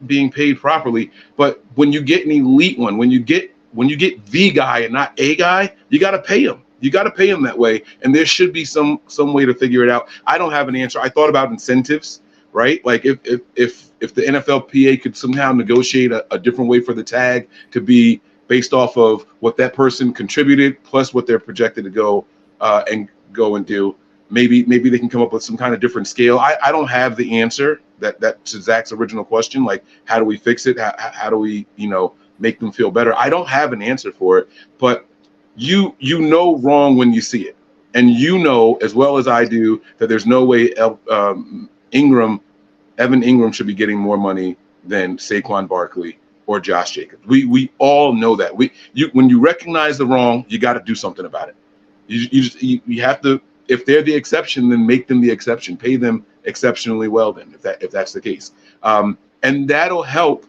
being paid properly. But when you get an elite one, when you get the guy and not a guy, you got to pay him. You got to pay him that way, and there should be some way to figure it out. I don't have an answer. I thought about incentives, right? Like if the NFLPA could somehow negotiate a different way for the tag to be based off of what that person contributed plus what they're projected to go and do. Maybe they can come up with some kind of different scale. I don't have the answer that to Zach's original question, like how do we fix it? How do we make them feel better? I don't have an answer for it, but you know wrong when you see it, and as well as I do that there's no way Evan Ingram should be getting more money than Saquon Barkley or Josh Jacobs. We all know that. When you recognize the wrong, you got to do something about it. You have to. If they're the exception, then make them the exception. Pay them exceptionally well. Then, if that's the case, and that'll help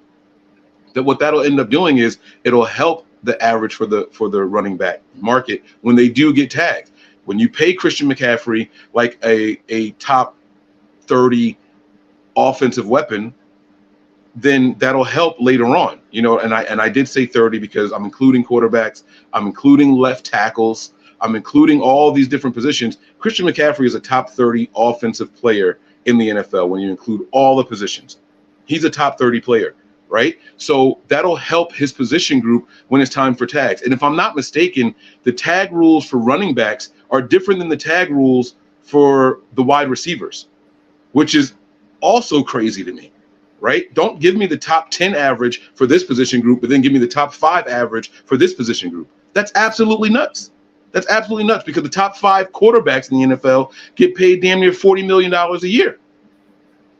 that what that'll end up doing is it'll help the average for the running back market when they do get tagged. When you pay Christian McCaffrey like a top 30 offensive weapon, then that'll help later on, and I did say 30 because I'm including quarterbacks, I'm including left tackles, I'm including all these different positions. Christian McCaffrey is a top 30 offensive player in the NFL when you include all the positions. He's a top 30 player, right? So that'll help his position group when it's time for tags. And if I'm not mistaken, the tag rules for running backs are different than the tag rules for the wide receivers, which is also crazy to me. Right? Don't give me the top 10 average for this position group, but then give me the top 5 average for this position group. That's absolutely nuts. That's absolutely nuts because the top 5 quarterbacks in the NFL get paid damn near $40 million a year.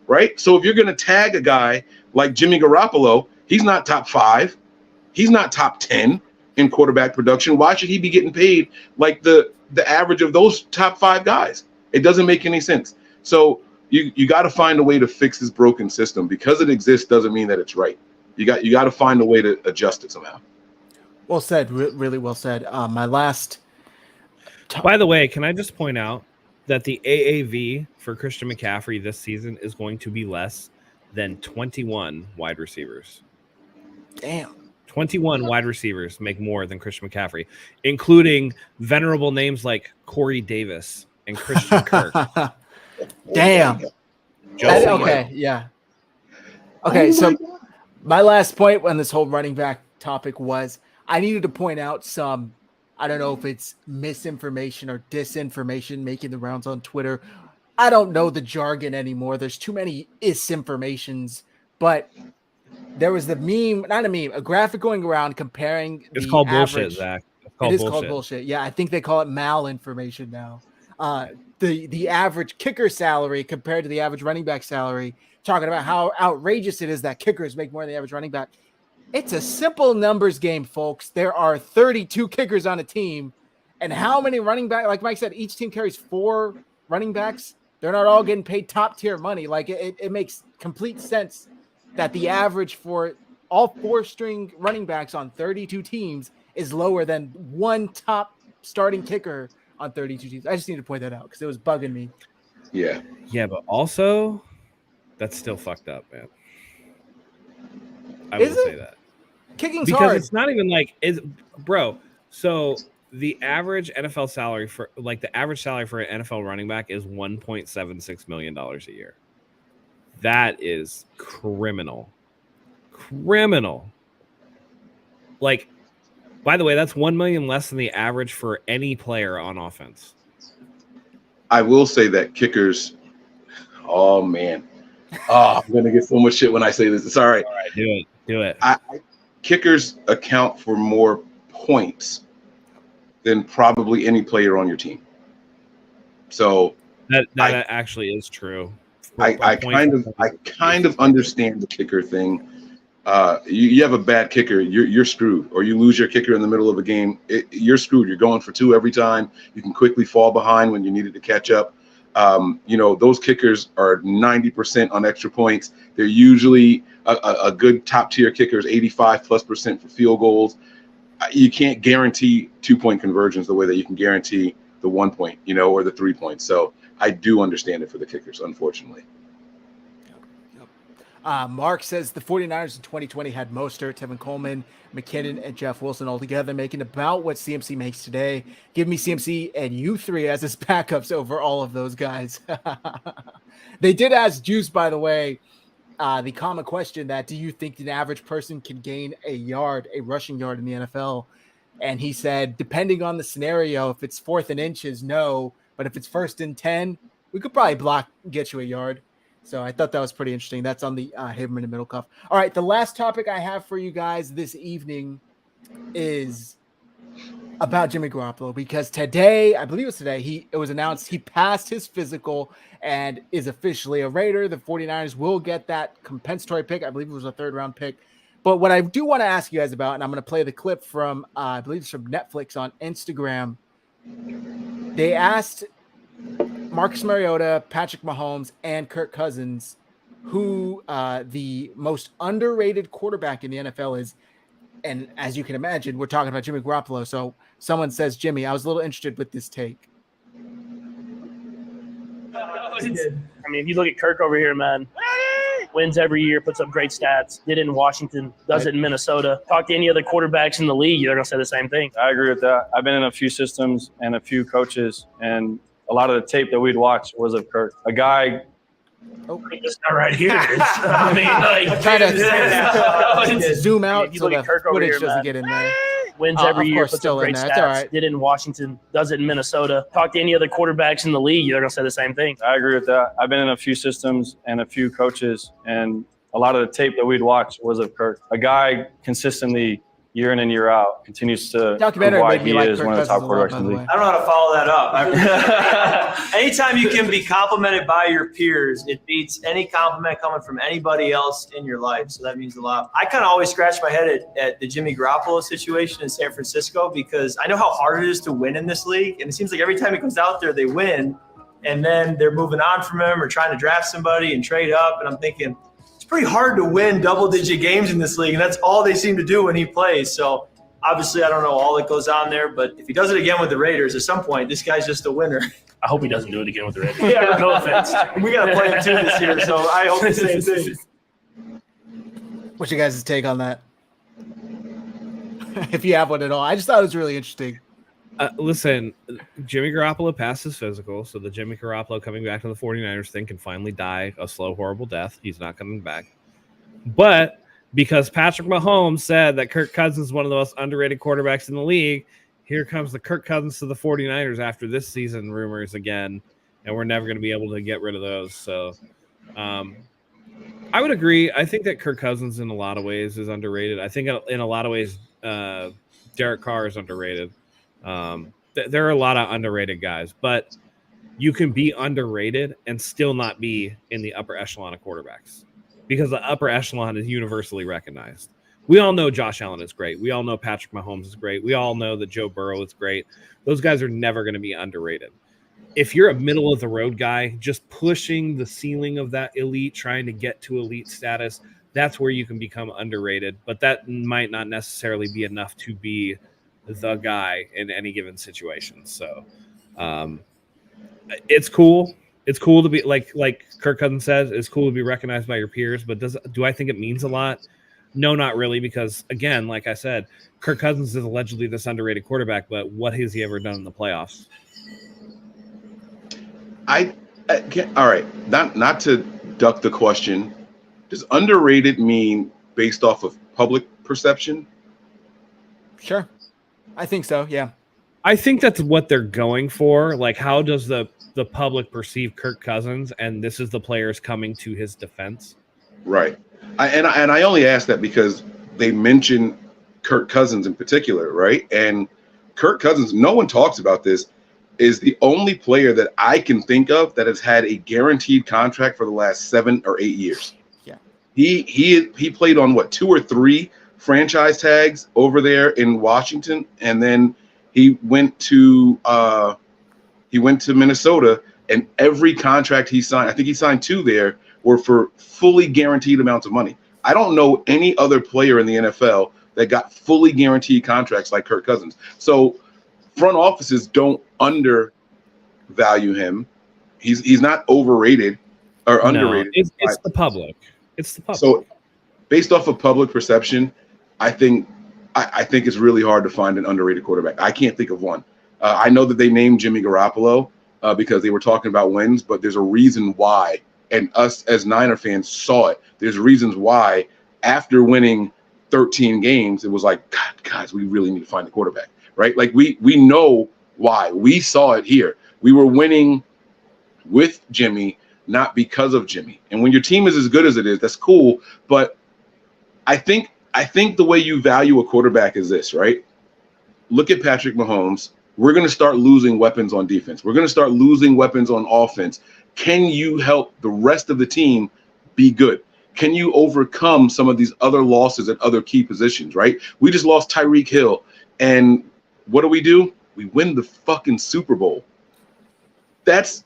Right? So if you're going to tag a guy like Jimmy Garoppolo, he's not top 5. He's not top 10 in quarterback production. Why should he be getting paid like the average of those top 5 guys? It doesn't make any sense. So you got to find a way to fix this broken system. Because it exists doesn't mean that it's right. You got to find a way to adjust it somehow. Well said. Really well said. My last. By the way, can I just point out that the AAV for Christian McCaffrey this season is going to be less than 21 wide receivers. Damn. 21 wide receivers make more than Christian McCaffrey, including venerable names like Corey Davis and Christian Kirk. Damn. Okay, yeah. Okay, so my last point on this whole running back topic was I needed to point out some, I don't know if it's misinformation or disinformation making the rounds on Twitter. I don't know the jargon anymore. There's too many is-informations, but there was the meme, not a meme, a graphic going around comparing It's the called average. bullshit, Zach. It is called bullshit. Yeah, I think they call it malinformation now. The average kicker salary compared to the average running back salary, talking about how outrageous it is that kickers make more than the average running back. It's a simple numbers game, folks. There are 32 kickers on a team, and how many running back? Like Mike said, each team carries 4 running backs. They're not all getting paid top tier money. Like it makes complete sense that the average for all 4-string running backs on 32 teams is lower than one top starting kicker on 32 teams. I just need to point that out because it was bugging me. Yeah. Yeah, but also that's still fucked up, man. I will say that. Kicking's because hard. it's not even like bro. So the average NFL salary for the average salary for an NFL running back is $1.76 million a year. That is criminal. Like, by the way, that's $1 million less than the average for any player on offense. I will say that kickers. Oh man, I'm gonna get so much shit when I say this. It's all right. All right, do it. Kickers account for more points than probably any player on your team. So that actually is true. I kind of understand the kicker thing. You have a bad kicker, you're screwed, or you lose your kicker in the middle of a game, you're screwed. You're going for 2 every time. You can quickly fall behind when you needed to catch up. Those kickers are 90% on extra points. They're usually a good top tier kicker is 85+% for field goals. You can't guarantee 2-point conversions the way that you can guarantee the 1 point, or the 3 points. So I do understand it for the kickers, unfortunately. Mark says the 49ers in 2020 had Mostert, Tevin Coleman, McKinnon, and Jeff Wilson all together, making about what CMC makes today. Give me CMC and you 3 as his backups over all of those guys. They did ask Juice, by the way, the common question that do you think an average person can gain a rushing yard in the NFL? And he said, depending on the scenario, if it's 4th and inches, no. But if it's 1st and 10, we could probably get you a yard. So I thought that was pretty interesting. That's on the Haberman and Middlecoff. All right, the last topic I have for you guys this evening is about Jimmy Garoppolo, because today, I believe it was today, it was announced he passed his physical and is officially a Raider. The 49ers will get that compensatory pick. I believe it was a 3rd-round pick. But what I do want to ask you guys about, and I'm going to play the clip from, I believe it's from Netflix on Instagram. They asked Marcus Mariota, Patrick Mahomes, and Kirk Cousins who the most underrated quarterback in the NFL is. And as you can imagine, we're talking about Jimmy Garoppolo. So someone says, Jimmy, I was a little interested with this take. I mean, if you look at Kirk over here, man, wins every year, puts up great stats, did it in Washington, does it in Minnesota. Talk to any other quarterbacks in the league, they're going to say the same thing. I agree with that. I've been in a few systems and a few coaches, and a lot of the tape that we'd watch was of Kirk. A guy. It's not right here. I mean, like, I'm trying to zoom out you so look the at Kirk over footage here, doesn't man. get in there. Wins every year, course, puts still up in great there. stats, It's all right. did it in Washington, does it in Minnesota. Talk to any other quarterbacks in the league, they're going to say the same thing. I agree with that. I've been in a few systems and a few coaches, and a lot of the tape that we'd watch was of Kirk. A guy consistently, year in and year out, continues to prove why he is one of the top quarterbacks in the league. I don't know how to follow that up. Anytime you can be complimented by your peers, it beats any compliment coming from anybody else in your life. So that means a lot. I kind of always scratch my head at the Jimmy Garoppolo situation in San Francisco because I know how hard it is to win in this league. And it seems like every time he comes out there, they win. And then they're moving on from him or trying to draft somebody and trade up. And I'm thinking, pretty hard to win double-digit games in this league, and that's all they seem to do when he plays. So obviously I don't know all that goes on there, but if he does it again with the Raiders at some point, this guy's just a winner. I hope he doesn't do it again with the Raiders. Yeah, no offense. We got to play him too this year, so I hope the same thing. What's your guys' take on that? If you have one at all. I just thought it was really interesting. Listen, Jimmy Garoppolo passed his physical, so the Jimmy Garoppolo coming back to the 49ers thing can finally die a slow, horrible death. He's not coming back. But because Patrick Mahomes said that Kirk Cousins is one of the most underrated quarterbacks in the league, here comes the Kirk Cousins to the 49ers after this season rumors again, and we're never going to be able to get rid of those. So I would agree. I think that Kirk Cousins in a lot of ways is underrated. I think in a lot of ways Derek Carr is underrated. There are a lot of underrated guys, but you can be underrated and still not be in the upper echelon of quarterbacks because the upper echelon is universally recognized. We all know Josh Allen is great. We all know Patrick Mahomes is great. We all know that Joe Burrow is great. Those guys are never going to be underrated. If you're a middle of the road guy, just pushing the ceiling of that elite, trying to get to elite status, that's where you can become underrated, but that might not necessarily be enough to be the guy in any given situation. So it's cool. It's cool to be like Kirk Cousins says, it's cool to be recognized by your peers, but do I think it means a lot? No, not really, because again, like I said, Kirk Cousins is allegedly this underrated quarterback, but what has he ever done in the playoffs? I can't, all right, not to duck the question. Does underrated mean based off of public perception? Sure. I think so, yeah. I think that's what they're going for. Like, how does the public perceive Kirk Cousins? And this is the players coming to his defense. Right. I only ask that because they mention Kirk Cousins in particular, right? And Kirk Cousins, no one talks about this, is the only player that I can think of that has had a guaranteed contract for the last 7 or 8 years. Yeah. He played on what, 2 or 3 franchise tags over there in Washington, and then he went to Minnesota, and every contract he signed, I think he signed 2 there, were for fully guaranteed amounts of money. I don't know any other player in the NFL that got fully guaranteed contracts like Kirk Cousins. So front offices don't undervalue him. He's not overrated or underrated. It's the public. It's the public. So based off of public perception, I think it's really hard to find an underrated quarterback. I can't think of one. I know that they named Jimmy Garoppolo because they were talking about wins, but there's a reason why. And us as Niner fans saw it. There's reasons why after winning 13 games, it was like, God, guys, we really need to find a quarterback, right? Like we know why. We saw it here. We were winning with Jimmy, not because of Jimmy. And when your team is as good as it is, that's cool. But I think the way you value a quarterback is this, right? Look at Patrick Mahomes. We're going to start losing weapons on defense. We're going to start losing weapons on offense. Can you help the rest of the team be good? Can you overcome some of these other losses at other key positions, right? We just lost Tyreek Hill. And what do? We win the fucking Super Bowl. That's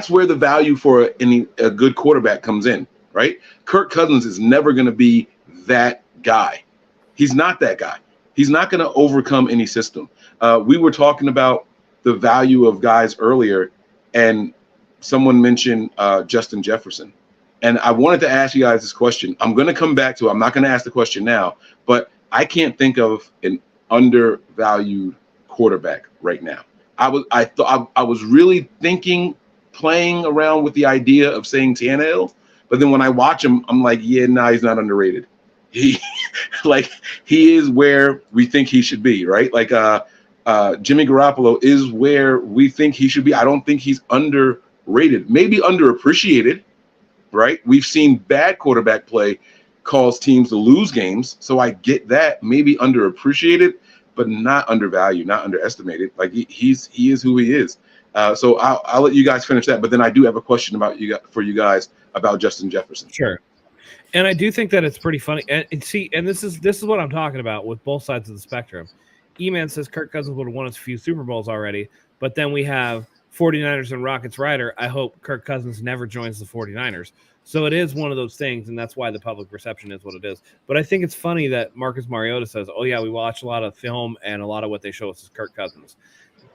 where the value for a good quarterback comes in. right? Kirk Cousins is never going to be that guy. He's not that guy. He's not going to overcome any system. We were talking about the value of guys earlier, and someone mentioned Justin Jefferson. And I wanted to ask you guys this question. I'm going to come back to it. I'm not going to ask the question now, but I can't think of an undervalued quarterback right now. I was really playing around with the idea of saying Tannehill, but then when I watch him, I'm like, yeah, nah, he's not underrated. He is where we think he should be, right? Like Jimmy Garoppolo is where we think he should be. I don't think he's underrated, maybe underappreciated, right? We've seen bad quarterback play cause teams to lose games, so I get that. Maybe underappreciated, but not undervalued, not underestimated. Like he is who he is. So I'll let you guys finish that, but then I do have a question for you guys about Justin Jefferson. Sure. And I do think that it's pretty funny. And this is what I'm talking about with both sides of the spectrum. E-Man says Kirk Cousins would have won a few Super Bowls already, but then we have 49ers and Rockets rider. I hope Kirk Cousins never joins the 49ers. So it is one of those things, and that's why the public perception is what it is. But I think it's funny that Marcus Mariota says, oh, yeah, we watch a lot of film, and a lot of what they show us is Kirk Cousins.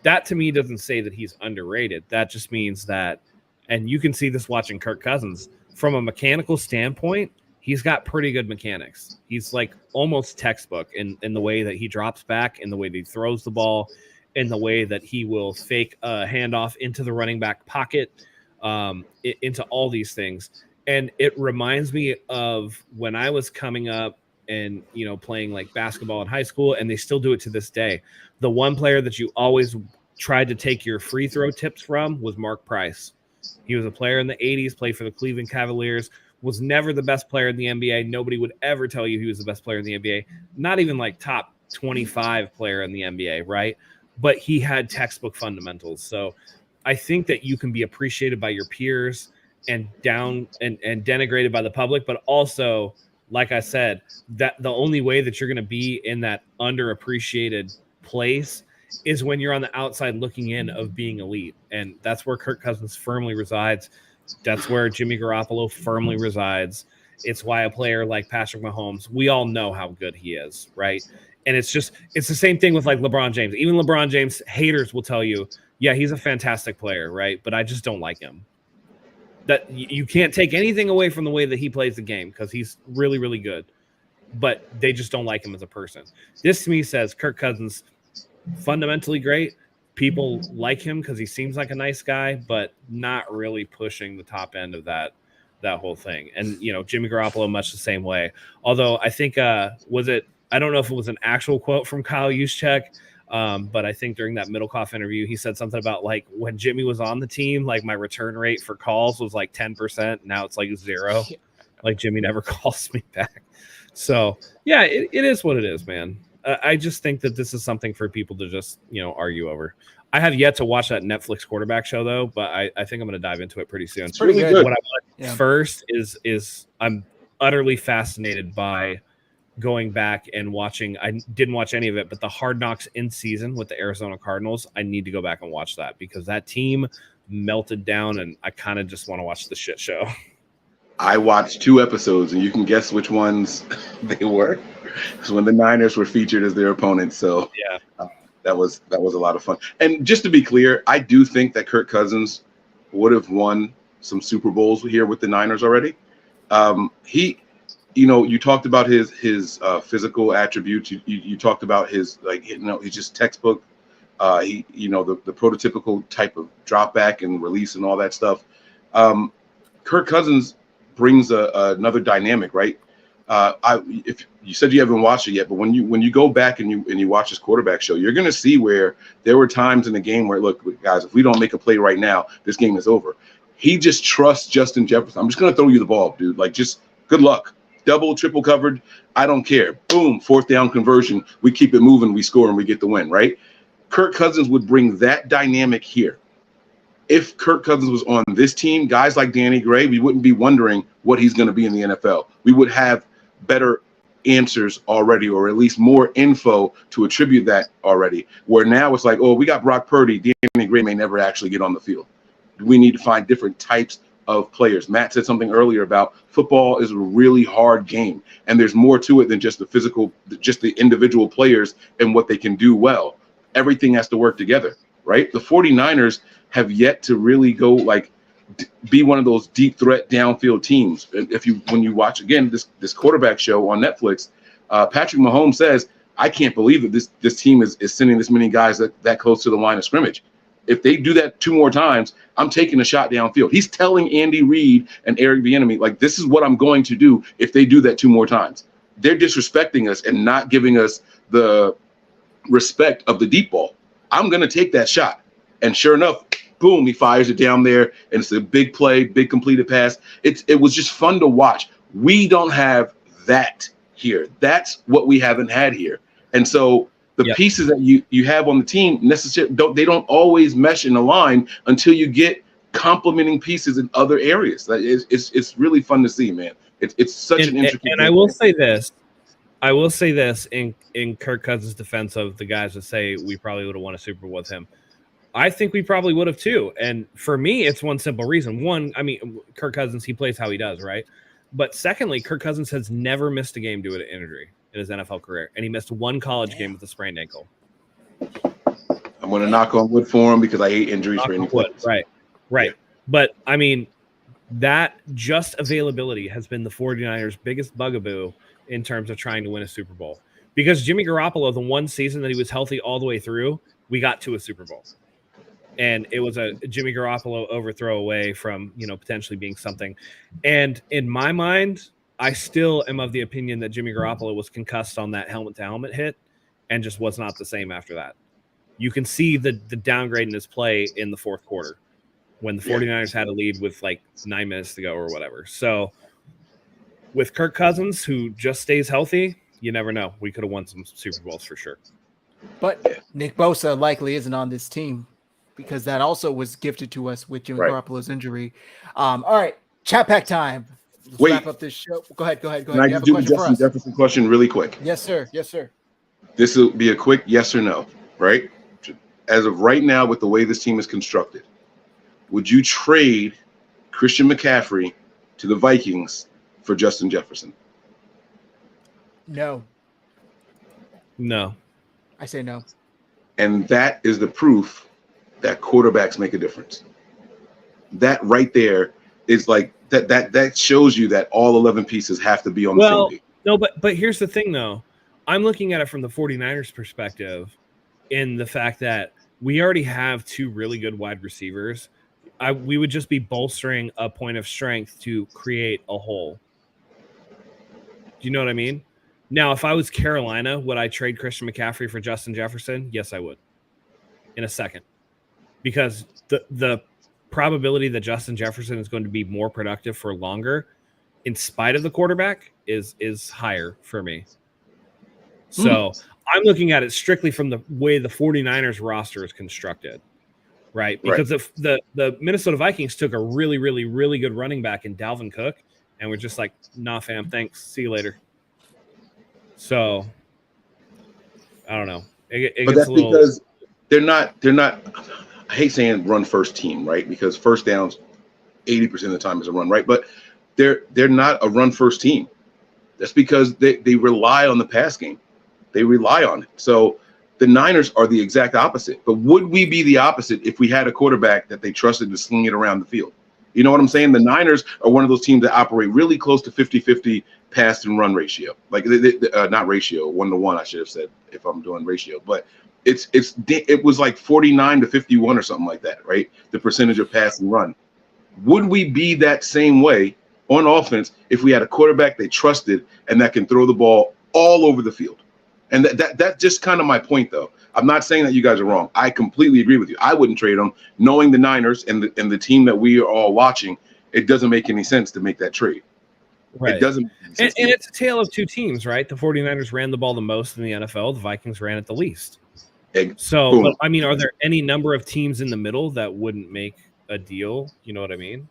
That, to me, doesn't say that he's underrated. That just means that, and you can see this watching Kirk Cousins, from a mechanical standpoint, he's got pretty good mechanics. He's like almost textbook in the way that he drops back, in the way that he throws the ball, in the way that he will fake a handoff into the running back pocket, into all these things. And it reminds me of when I was coming up and, playing like basketball in high school, and they still do it to this day. The one player that you always tried to take your free throw tips from was Mark Price. He was a player in the 80s, played for the Cleveland Cavaliers, was never the best player in the NBA. Nobody would ever tell you he was the best player in the NBA. Not even like top 25 player in the NBA, right? But he had textbook fundamentals. So I think that you can be appreciated by your peers and denigrated by the public, but also, like I said, that the only way that you're going to be in that underappreciated place is when you're on the outside looking in of being elite. And that's where Kirk Cousins firmly resides. That's where Jimmy Garoppolo firmly resides. It's why a player like Patrick Mahomes, we all know how good he is, right? And it's the same thing with like LeBron James. Even LeBron James haters will tell you, yeah, he's a fantastic player, right? But I just don't like him. That you can't take anything away from the way that he plays the game, because he's really, really good. But they just don't like him as a person. This to me says Kirk Cousins, fundamentally great. People like him because he seems like a nice guy, but not really pushing the top end of that whole thing. And, Jimmy Garoppolo, much the same way. Although I think, I don't know if it was an actual quote from Kyle Juszczyk, but I think during that Middlecoff interview, he said something about like when Jimmy was on the team, like my return rate for calls was like 10%. Now it's like 0. Like Jimmy never calls me back. So yeah, it is what it is, man. I just think that this is something for people to just, argue over. I have yet to watch that Netflix quarterback show though, but I think I'm going to dive into it pretty soon. It's pretty good. What I want first is I'm utterly fascinated by going back and watching. I didn't watch any of it, but the Hard Knocks in season with the Arizona Cardinals, I need to go back and watch that because that team melted down and I kind of just want to watch the shit show. I watched 2 episodes and you can guess which ones they were. Because when the Niners were featured as their opponents. So yeah, that was a lot of fun. And just to be clear, I do think that Kirk Cousins would have won some Super Bowls here with the Niners already. You talked about his physical attributes. You talked about his he's just textbook. The prototypical type of drop back and release and all that stuff. Kirk Cousins brings another dynamic, right? If you said you haven't watched it yet, but when you go back and you watch his quarterback show, you're going to see where there were times in the game where, look, guys, if we don't make a play right now, this game is over. He just trusts Justin Jefferson. I'm just going to throw you the ball, dude. Like, just good luck. Double, triple covered. I don't care. Boom. 4th down conversion. We keep it moving. We score and we get the win, right? Kirk Cousins would bring that dynamic here. If Kirk Cousins was on this team, guys like Danny Gray, we wouldn't be wondering what he's going to be in the NFL. We would have better answers already, or at least more info to attribute that already. Where now it's like, oh, we got Brock Purdy. Danny Gray may never actually get on the field. We need to find different types of players. Matt said something earlier about football is a really hard game, and there's more to it than just the individual players and what they can do well. Everything has to work together, right? The 49ers have yet to really go be one of those deep threat downfield teams. When you watch again this quarterback show on Netflix, Patrick Mahomes says, I can't believe that this team is sending this many guys that close to the line of scrimmage. If they do that 2 more times, I'm taking a shot downfield. He's telling Andy Reid and Eric Bieniemy, this is what I'm going to do if they do that 2 more times. They're disrespecting us and not giving us the respect of the deep ball. I'm going to take that shot. And sure enough, boom, he fires it down there, and it's a big play, big completed pass. It was just fun to watch. We don't have that here. That's what we haven't had here. And so the pieces that you have on the team they don't always mesh in a line until you get complementing pieces in other areas. It's really fun to see, man. It's such an intricate. And I will say this in Kirk Cousins' defense of the guys that say we probably would have won a Super Bowl with him. I think we probably would have too. And for me, it's one simple reason. One, I mean, Kirk Cousins, he plays how he does, right? But secondly, Kirk Cousins has never missed a game due to injury in his NFL career, and he missed 1 college game with a sprained ankle. I'm going to knock on wood for him because I hate injuries for any players. Right. Yeah. But, I mean, that just availability has been the 49ers' biggest bugaboo in terms of trying to win a Super Bowl. Because Jimmy Garoppolo, the one season that he was healthy all the way through, we got to a Super Bowl. And it was a Jimmy Garoppolo overthrow away from, potentially being something. And in my mind, I still am of the opinion that Jimmy Garoppolo was concussed on that helmet-to-helmet hit and just was not the same after that. You can see the downgrade in his play in the fourth quarter when the 49ers had a lead with 9 minutes to go or whatever. So with Kirk Cousins, who just stays healthy, you never know. We could have won some Super Bowls for sure. But Nick Bosa likely isn't on this team, because that also was gifted to us with Jimmy Garoppolo's injury. All right, chat pack time. Let's wrap up this show. Go ahead. Can I just do the Justin Jefferson question really quick? Yes, sir. This will be a quick yes or no, right? As of right now, with the way this team is constructed, would you trade Christian McCaffrey to the Vikings for Justin Jefferson? No. I say no. And that is the proof that quarterbacks make a difference. That right there is that shows you that all 11 pieces have to be on the same page. No, but here's the thing, though. I'm looking at it from the 49ers perspective in the fact that we already have 2 really good wide receivers. We would just be bolstering a point of strength to create a hole. Do you know what I mean? Now, if I was Carolina, would I trade Christian McCaffrey for Justin Jefferson? Yes, I would. In a second. Because the probability that Justin Jefferson is going to be more productive for longer, in spite of the quarterback, is higher for me. So I'm looking at it strictly from the way the 49ers roster is constructed, right? Because the Minnesota Vikings took a really, really, really good running back in Dalvin Cook, and we're just like, nah, fam, thanks. See you later. So I don't know. It but gets that's a little... because they're not. I hate saying run first team, right? Because first downs 80% of the time is a run, right? But they're not a run first team. That's because they rely on the pass game. They rely on it. So the Niners are the exact opposite. But would we be the opposite if we had a quarterback that they trusted to sling it around the field? You know what I'm saying? The Niners are one of those teams that operate really close to 50-50 pass and run ratio. Not ratio, 1-to-1, I should have said, if I'm doing ratio. But it was 49-51 or something like that, right? The percentage of pass and run. Would we be that same way on offense if we had a quarterback they trusted and that can throw the ball all over the field? And that's just kind of my point, though. I'm not saying that you guys are wrong. I completely agree with you. I wouldn't trade them. Knowing the Niners and the team that we are all watching, it doesn't make any sense to make that trade. Right. It doesn't. And it's a tale of 2 teams, right? The 49ers ran the ball the most in the NFL. The Vikings ran it the least. So, but, I mean, are there any number of teams in the middle that wouldn't make a deal? You know what I mean?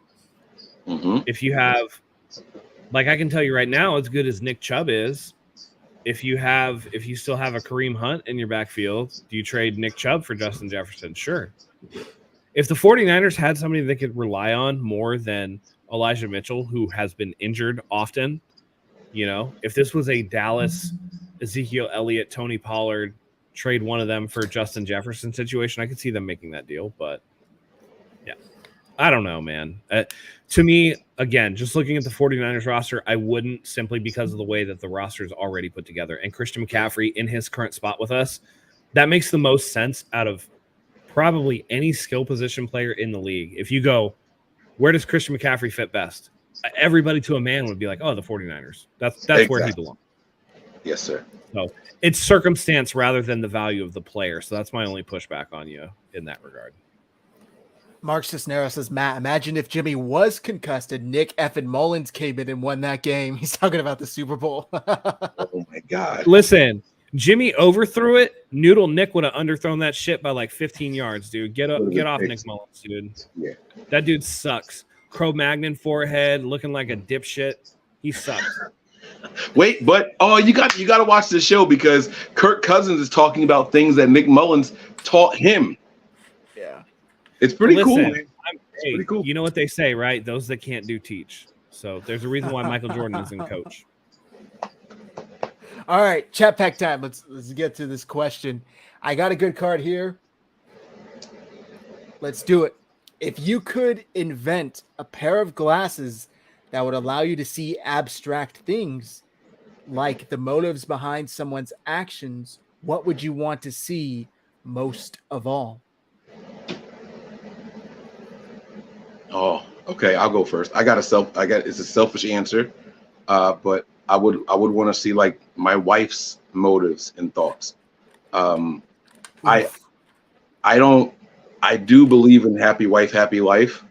Mm-hmm. If you have, I can tell you right now, as good as Nick Chubb is, if you still have a Kareem Hunt in your backfield, do you trade Nick Chubb for Justin Jefferson? Sure. If the 49ers had somebody they could rely on more than – Elijah Mitchell, who has been injured often. If this was a Dallas, Ezekiel Elliott, Tony Pollard, trade one of them for Justin Jefferson situation, I could see them making that deal. But yeah, I don't know, man. To me, again, just looking at the 49ers roster, I wouldn't, simply because of the way that the roster is already put together. And Christian McCaffrey in his current spot with us, that makes the most sense out of probably any skill position player in the league. If you go, where does Christian McCaffrey fit best? Everybody to a man would be like, oh, the 49ers. That's exactly where he belongs. Yes, sir. So it's circumstance rather than the value of the player. So that's my only pushback on you in that regard. Mark Cisneros says, Matt, imagine if Jimmy was concussed and Nick effing Mullins came in and won that game. He's talking about the Super Bowl. Oh, my God. Listen, Jimmy overthrew it. Noodle Nick would have underthrown that shit by like 15 yards, dude. Get off Nick Mullins, dude. Yeah. That dude sucks. Cro-Magnon forehead, looking like a dipshit. He sucks. Wait, but you got to watch the show because Kirk Cousins is talking about things that Nick Mullins taught him. Yeah, it's pretty cool. Man. It's pretty cool. You know what they say, right? Those that can't do teach. So there's a reason why Michael Jordan isn't coach. All right, chat pack time. Let's get to this question. I got a good card here. Let's do it. If you could invent a pair of glasses that would allow you to see abstract things like the motives behind someone's actions, what would you want to see most of all? Oh, okay. I'll go first. It's a selfish answer, but I would want to see like my wife's motives and thoughts. I do believe in happy wife, happy life.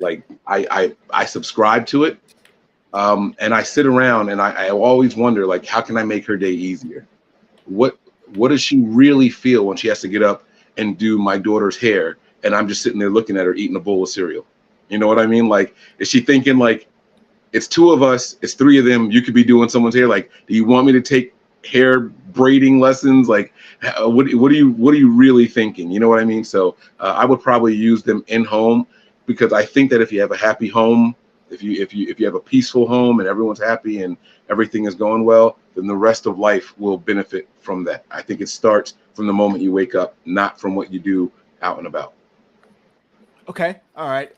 Like I subscribe to it. And I sit around and I always wonder, like, how can I make her day easier? What does she really feel when she has to get up and do my daughter's hair? And I'm just sitting there looking at her eating a bowl of cereal. You know what I mean? Like, is she thinking like, it's two of us, it's three of them, you could be doing someone's hair. Like, do you want me to take hair braiding lessons? Like, what are you really thinking? You know what I mean? So I would probably use them in home, because I think that if you have a happy home, if you have a peaceful home and everyone's happy and everything is going well, then the rest of life will benefit from that. I think it starts from the moment you wake up, not from what you do out and about. Okay. All right.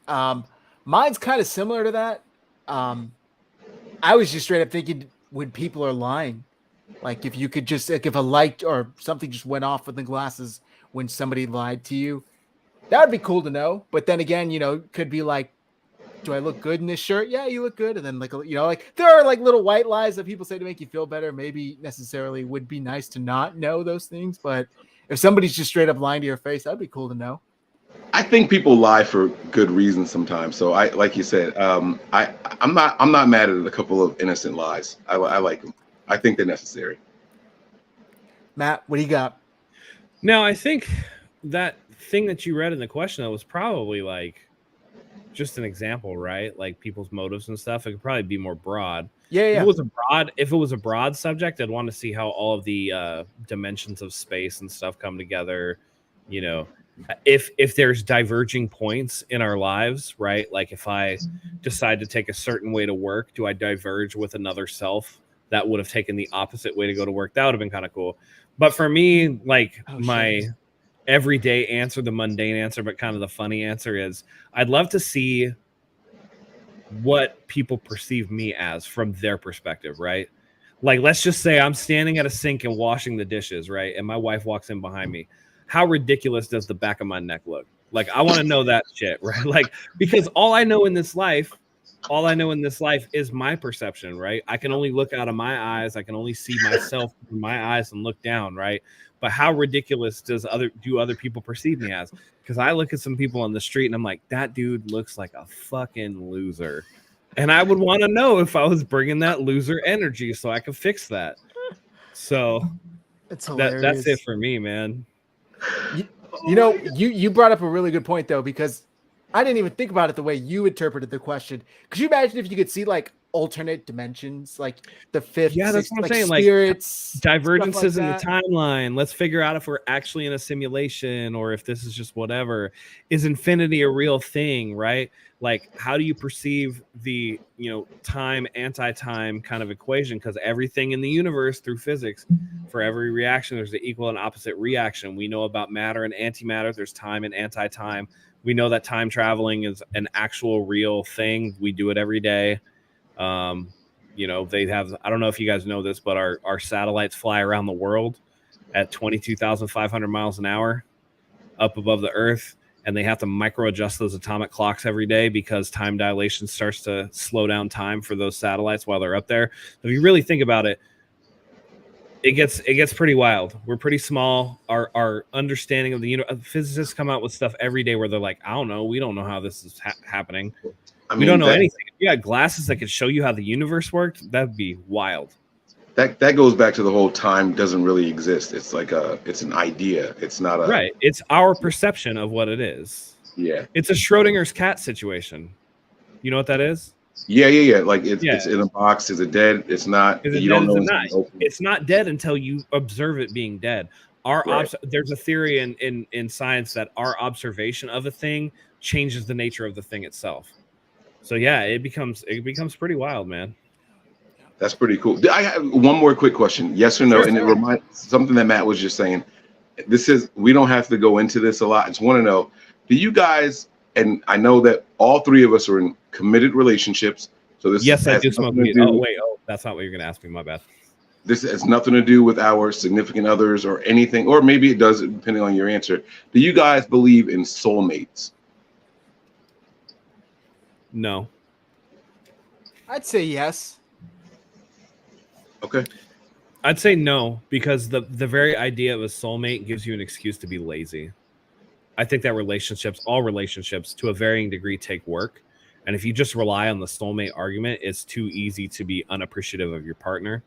Mine's kind of similar to that. I was just straight up thinking when people are lying, like if you could just, like if a light or something just went off with the glasses when somebody lied to you, that would be cool to know. But then again, it could be like, do I look good in this shirt? Yeah, you look good. And then like there are like little white lies that people say to make you feel better. Maybe necessarily would be nice to not know those things. But if somebody's just straight up lying to your face, that'd be cool to know. I think people lie for good reasons sometimes. So like you said, I'm not mad at a couple of innocent lies. I like them. I think they're necessary. Matt, what do you got? No, I think that thing that you read in the question that was probably like just an example, right? Like people's motives and stuff. It could probably be more broad. Yeah. If it was a broad subject, I'd want to see how all of the dimensions of space and stuff come together. If there's diverging points in our lives, right? Like if I decide to take a certain way to work, do I diverge with another self that would have taken the opposite way to go to work? That would have been kind of cool. But for me, like my everyday answer, the mundane answer, but kind of the funny answer is I'd love to see what people perceive me as from their perspective, right? Like, let's just say I'm standing at a sink and washing the dishes, right? And my wife walks in behind me. How ridiculous does the back of my neck look? Like, I want to know that shit, right? Like, because all I know in this life is my perception, right? I can only look out of my eyes. I can only see myself through my eyes and look down, right? But how ridiculous do other people perceive me as? Because I look at some people on the street and I'm like, that dude looks like a fucking loser. And I would want to know if I was bringing that loser energy so I could fix that. So that's it for me, man. You brought up a really good point though, because I didn't even think about it the way you interpreted the question. Could you imagine if you could see like alternate dimensions, like the fifth, Yeah, that's sixth, what I'm like saying. Like spirits, divergences like in the timeline. Let's figure out if we're actually in a simulation or if this is just whatever. Is infinity a real thing, right? Like, how do you perceive the, time, anti-time kind of equation? Because everything in the universe through physics, for every reaction, there's an equal and opposite reaction. We know about matter and antimatter. There's time and anti-time. We know that time traveling is an actual real thing. We do it every day. They have, I don't know if you guys know this, but our satellites fly around the world at 22,500 miles an hour up above the earth. And they have to micro adjust those atomic clocks every day because time dilation starts to slow down time for those satellites while they're up there. So if you really think about it, it gets pretty wild. We're pretty small. Our understanding of the physicists come out with stuff every day where they're like, I don't know. We don't know how this is happening. We don't know anything. If you had glasses that could show you how the universe worked, that'd be wild. That goes back to the whole time doesn't really exist. It's like it's an idea. It's not a right. It's our perception of what it is. Yeah. It's a Schrodinger's cat situation. You know what that is? Yeah. Like it's in a box. Is it dead? It's not. You don't know. It's not dead until you observe it being dead. There's a theory in science that our observation of a thing changes the nature of the thing itself. So yeah, it becomes pretty wild, man. That's pretty cool. I have one more quick question. Yes or no? Sure, and it reminds something that Matt was just saying. We don't have to go into this a lot. I just want to know, do you guys, and I know that all three of us are in committed relationships. So this I do smoke weed. That's not what you're going to ask me. My bad. This has nothing to do with our significant others or anything, or maybe it does, depending on your answer. Do you guys believe in soulmates? No. I'd say yes. Okay. I'd say no, because the very idea of a soulmate gives you an excuse to be lazy. I think that all relationships to a varying degree take work. And if you just rely on the soulmate argument, it's too easy to be unappreciative of your partner.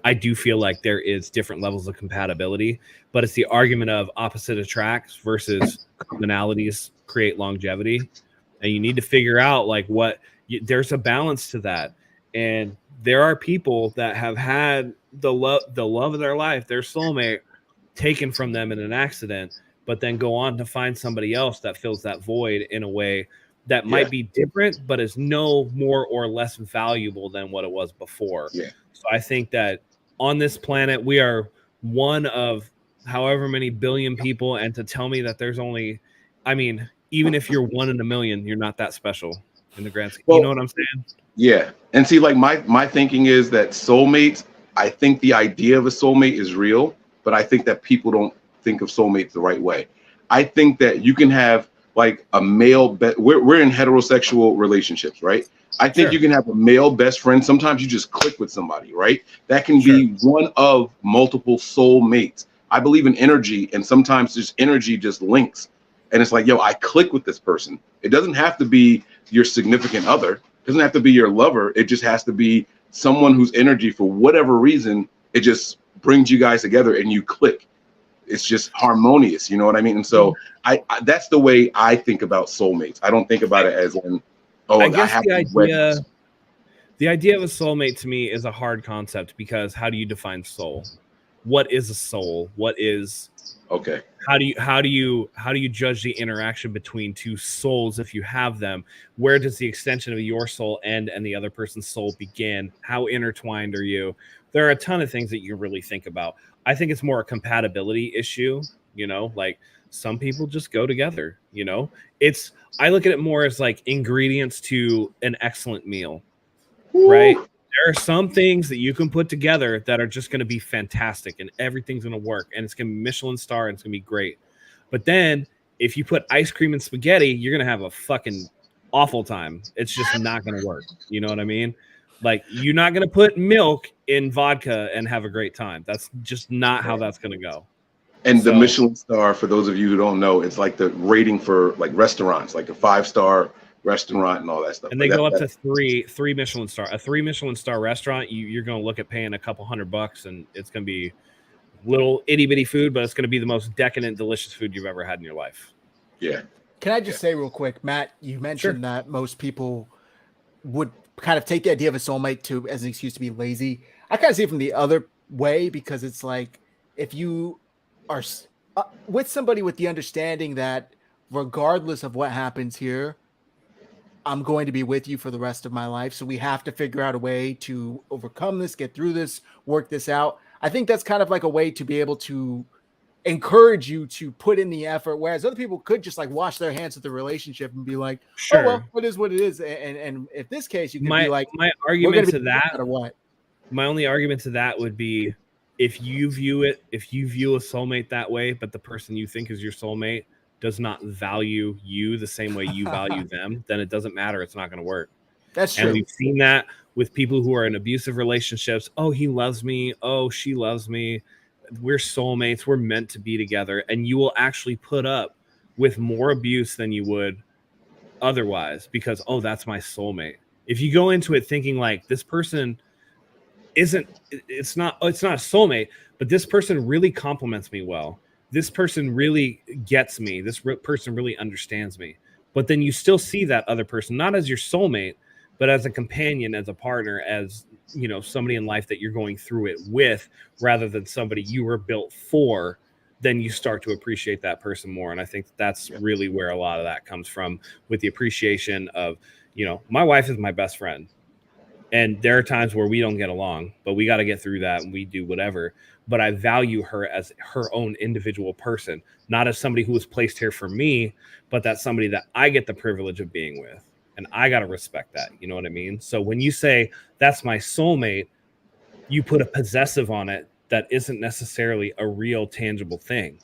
I do feel like there is different levels of compatibility, but it's the argument of opposite attracts versus commonalities create longevity. And you need to figure out there's a balance to that. And there are people that have had the love of their life, their soulmate, taken from them in an accident, but then go on to find somebody else that fills that void in a way that might be different, but is no more or less valuable than what it was before. Yeah. So I think that on this planet, we are one of however many billion people, and to tell me that there's only, even if you're one in a million, you're not that special in the grand scheme. You know what I'm saying? Yeah. And see, like my thinking is that soulmates, I think the idea of a soulmate is real, but I think that people don't think of soulmates the right way. I think that you can have like a male, we're in heterosexual relationships, right? I think you can have a male best friend. Sometimes you just click with somebody, right? That can be one of multiple soulmates. I believe in energy, and sometimes this energy just links. And it's like, yo, I click with this person. It doesn't have to be your significant other. It doesn't have to be your lover. It just has to be someone whose energy, for whatever reason, it just brings you guys together and you click. It's just harmonious. You know what I mean? And so I that's the way I think about soulmates. I don't think about it as in, I guess the idea of a soulmate to me is a hard concept, because how do you define soul? What is a soul? What is how do you judge the interaction between two souls if you have them? Where does the extension of your soul end and the other person's soul begin? How intertwined are you? There are a ton of things that you really think about. I think it's more a compatibility issue, like some people just go together, I look at it more as like ingredients to an excellent meal, right? There are some things that you can put together that are just going to be fantastic and everything's going to work and it's going to be Michelin star and it's going to be great. But then if you put ice cream and spaghetti, you're going to have a fucking awful time. It's just not going to work. You know what I mean? Like, you're not going to put milk in vodka and have a great time. That's just not how that's going to go. And the Michelin star, for those of you who don't know, it's like the rating for like restaurants, like a 5-star restaurant and all that stuff. And they go up to three Michelin star. A 3 Michelin star restaurant, you're going to look at paying a couple $100, and it's going to be little itty bitty food, but it's going to be the most decadent, delicious food you've ever had in your life. Yeah. Can I just say real quick, Matt, you mentioned that most people would kind of take the idea of a soulmate to as an excuse to be lazy. I kind of see it from the other way, because it's like if you are with somebody with the understanding that regardless of what happens here, I'm going to be with you for the rest of my life. So we have to figure out a way to overcome this, get through this, work this out. I think that's kind of like a way to be able to encourage you to put in the effort, whereas other people could just like wash their hands of the relationship and be like, Sure. oh, well, it is what it is. And if this case, you can be like, my argument to that, no matter what. My only argument to that would be if you view a soulmate that way, but the person you think is your soulmate does not value you the same way you value them, then it doesn't matter. It's not going to work. That's true. And we've seen that with people who are in abusive relationships. Oh, he loves me. Oh, she loves me. We're soulmates. We're meant to be together. And you will actually put up with more abuse than you would otherwise because, oh, that's my soulmate. If you go into it thinking like this person it's not a soulmate, but this person really compliments me well. This person really gets me. This person really understands me. But then you still see that other person, not as your soulmate, but as a companion, as a partner, as, you know, somebody in life that you're going through it with, rather than somebody you were built for, then you start to appreciate that person more. And I think that's really where a lot of that comes from, with the appreciation of, you know, my wife is my best friend. And there are times where we don't get along, but we got to get through that and we do whatever. But I value her as her own individual person, not as somebody who was placed here for me, but that's somebody that I get the privilege of being with. And I got to respect that. You know what I mean? So when you say that's my soulmate, you put a possessive on it that isn't necessarily a real tangible thing.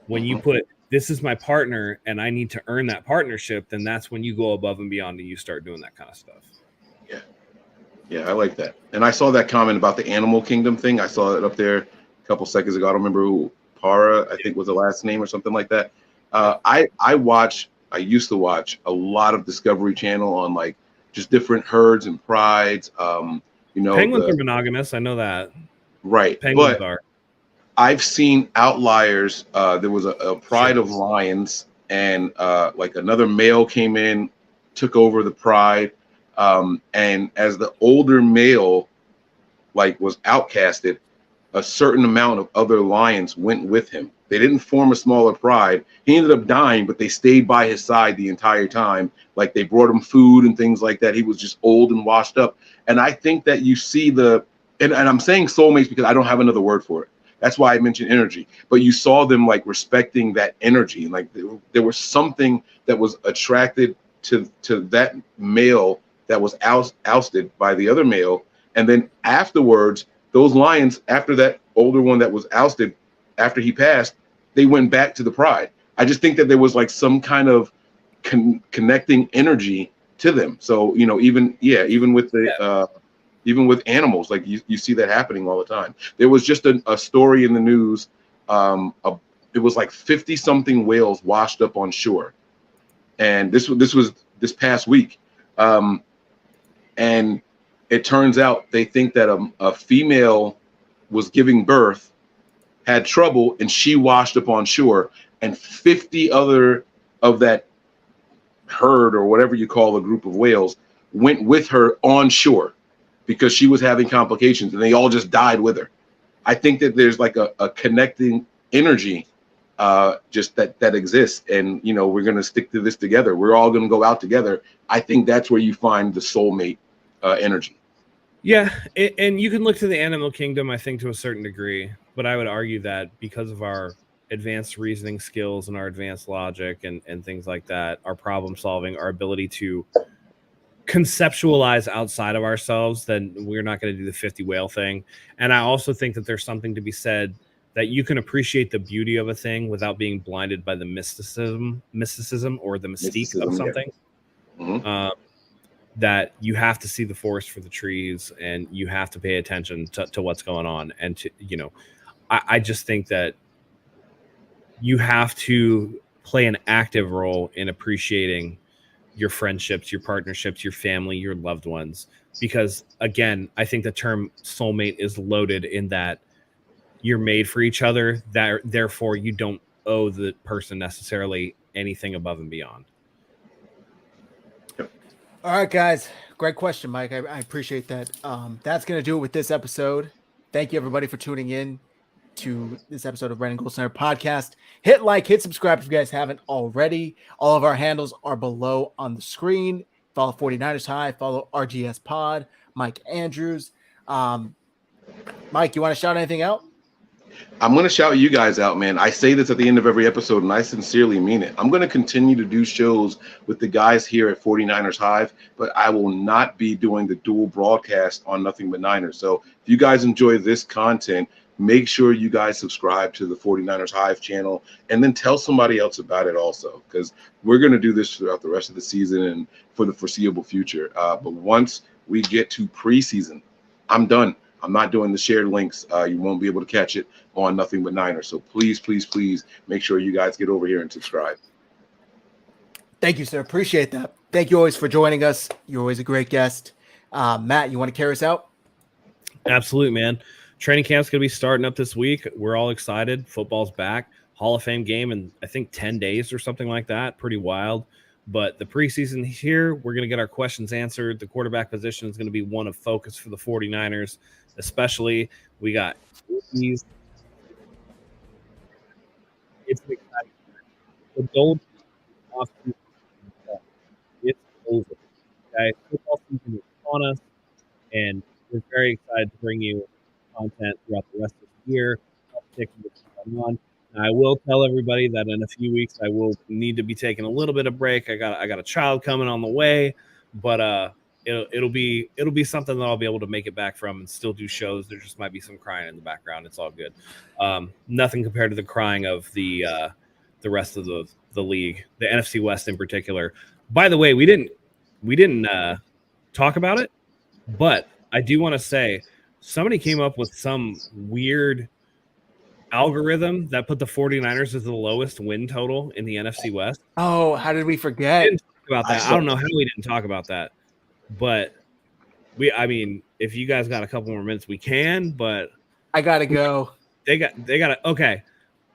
When you put this is my partner and I need to earn that partnership, then that's when you go above and beyond and you start doing that kind of stuff. Yeah, I like that. And I saw that comment about the animal kingdom thing. I saw it up there a couple seconds ago. I don't remember who, Para, I think was the last name or something like that. I used to watch a lot of Discovery Channel on like just different herds and prides. You know, penguins are monogamous. I know that. Right. Penguins but are. I've seen outliers. There was a pride of lions, and like another male came in, took over the pride. And as the older male like was outcasted, a certain amount of other lions went with him. They didn't form a smaller pride. He ended up dying, but they stayed by his side the entire time. Like they brought him food and things like that. He was just old and washed up. And I think that you see and I'm saying soulmates because I don't have another word for it. That's why I mentioned energy. But you saw them like respecting that energy. And like there was something that was attracted to that male that was ousted by the other male. And then afterwards, those lions, after that older one that was ousted, after he passed, they went back to the pride. I just think that there was like some kind of connecting energy to them. So, you know, even with even with animals, like you see that happening all the time. There was just a story in the news. It was like 50 something whales washed up on shore. And this was this past week. And it turns out they think that a female was giving birth, had trouble, and she washed up on shore, and 50 other of that herd or whatever you call a group of whales went with her on shore because she was having complications, and they all just died with her. I think that there's like a connecting energy just that exists, and you know, we're going to stick to this together. We're all going to go out together. I think that's where you find the soulmate energy. Yeah, and you can look to the animal kingdom, I think, to a certain degree, but I would argue that because of our advanced reasoning skills and our advanced logic and things like that, our problem solving, our ability to conceptualize outside of ourselves, then we're not going to do the 50 whale thing. And I also think that there's something to be said that you can appreciate the beauty of a thing without being blinded by the mysticism or the mystique of something. Yeah. Mm-hmm. That you have to see the forest for the trees, and you have to pay attention to what's going on. And to, you know, I just think that you have to play an active role in appreciating your friendships, your partnerships, your family, your loved ones. Because again, I think the term soulmate is loaded in that you're made for each other, that therefore you don't owe the person necessarily anything above and beyond. All right, guys. Great question, Mike. I appreciate that. That's going to do it with this episode. Thank you, everybody, for tuning in to this episode of Red and Gold Center podcast. Hit like, hit subscribe if you guys haven't already. All of our handles are below on the screen. Follow 49ers Hive, follow RGS Pod, Mike Andrews. Mike, you want to shout anything out? I'm going to shout you guys out, man. I say this at the end of every episode, and I sincerely mean it. I'm going to continue to do shows with the guys here at 49ers Hive, but I will not be doing the dual broadcast on Nothing But Niners. So if you guys enjoy this content, make sure you guys subscribe to the 49ers Hive channel and then tell somebody else about it also, because we're going to do this throughout the rest of the season and for the foreseeable future. But once we get to preseason, I'm done. I'm not doing the shared links. You won't be able to catch it on Nothing But Niners. So please, please, please make sure you guys get over here and subscribe. Thank you, sir. Appreciate that. Thank you always for joining us. You're always a great guest. Matt, you want to carry us out? Absolutely, man. Training camp's going to be starting up this week. We're all excited. Football's back. Hall of Fame game in, I think, 10 days or something like that. Pretty wild. But the preseason here, we're going to get our questions answered. The quarterback position is going to be one of focus for the 49ers, especially. We got these. It's an exciting time. The gold off. It's over. Okay, football season is on us, and we're very excited to bring you content throughout the rest of the year. On. I will tell everybody that in a few weeks I will need to be taking a little bit of break. I got a child coming on the way, but it'll be something that I'll be able to make it back from and still do shows. There just might be some crying in the background. It's all good. Nothing compared to the crying of the rest of the league, the NFC West in particular. By the way, we didn't talk about it, but I do want to say somebody came up with some weird algorithm that put the 49ers as the lowest win total in the NFC West. Oh, how did we forget? We didn't talk about that. I don't know how we didn't talk about that. But I mean, if you guys got a couple more minutes, we can, but I gotta go. They got okay.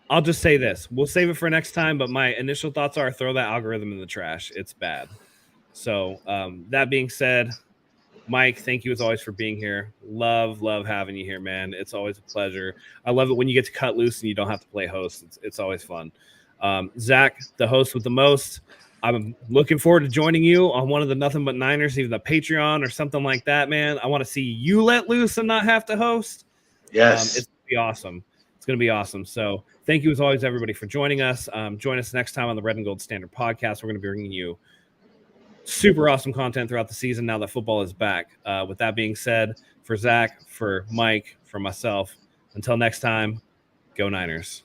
I'll just say this. We'll save it for next time, but my initial thoughts are throw that algorithm in the trash. It's bad. So that being said, Mike, thank you as always for being here. Love having you here, man. It's always a pleasure. I love it when you get to cut loose and you don't have to play host. It's always fun. Zach, the host with the most, I'm looking forward to joining you on one of the Nothing But Niners, even the Patreon or something like that, man. I want to see you let loose and not have to host. Yes. It's going to be awesome. It's going to be awesome. So thank you as always, everybody, for joining us. Join us next time on the Red and Gold Standard podcast. We're going to be bringing you super awesome content throughout the season now that football is back. With that being said, for Zach, for Mike, for myself, until next time, go Niners.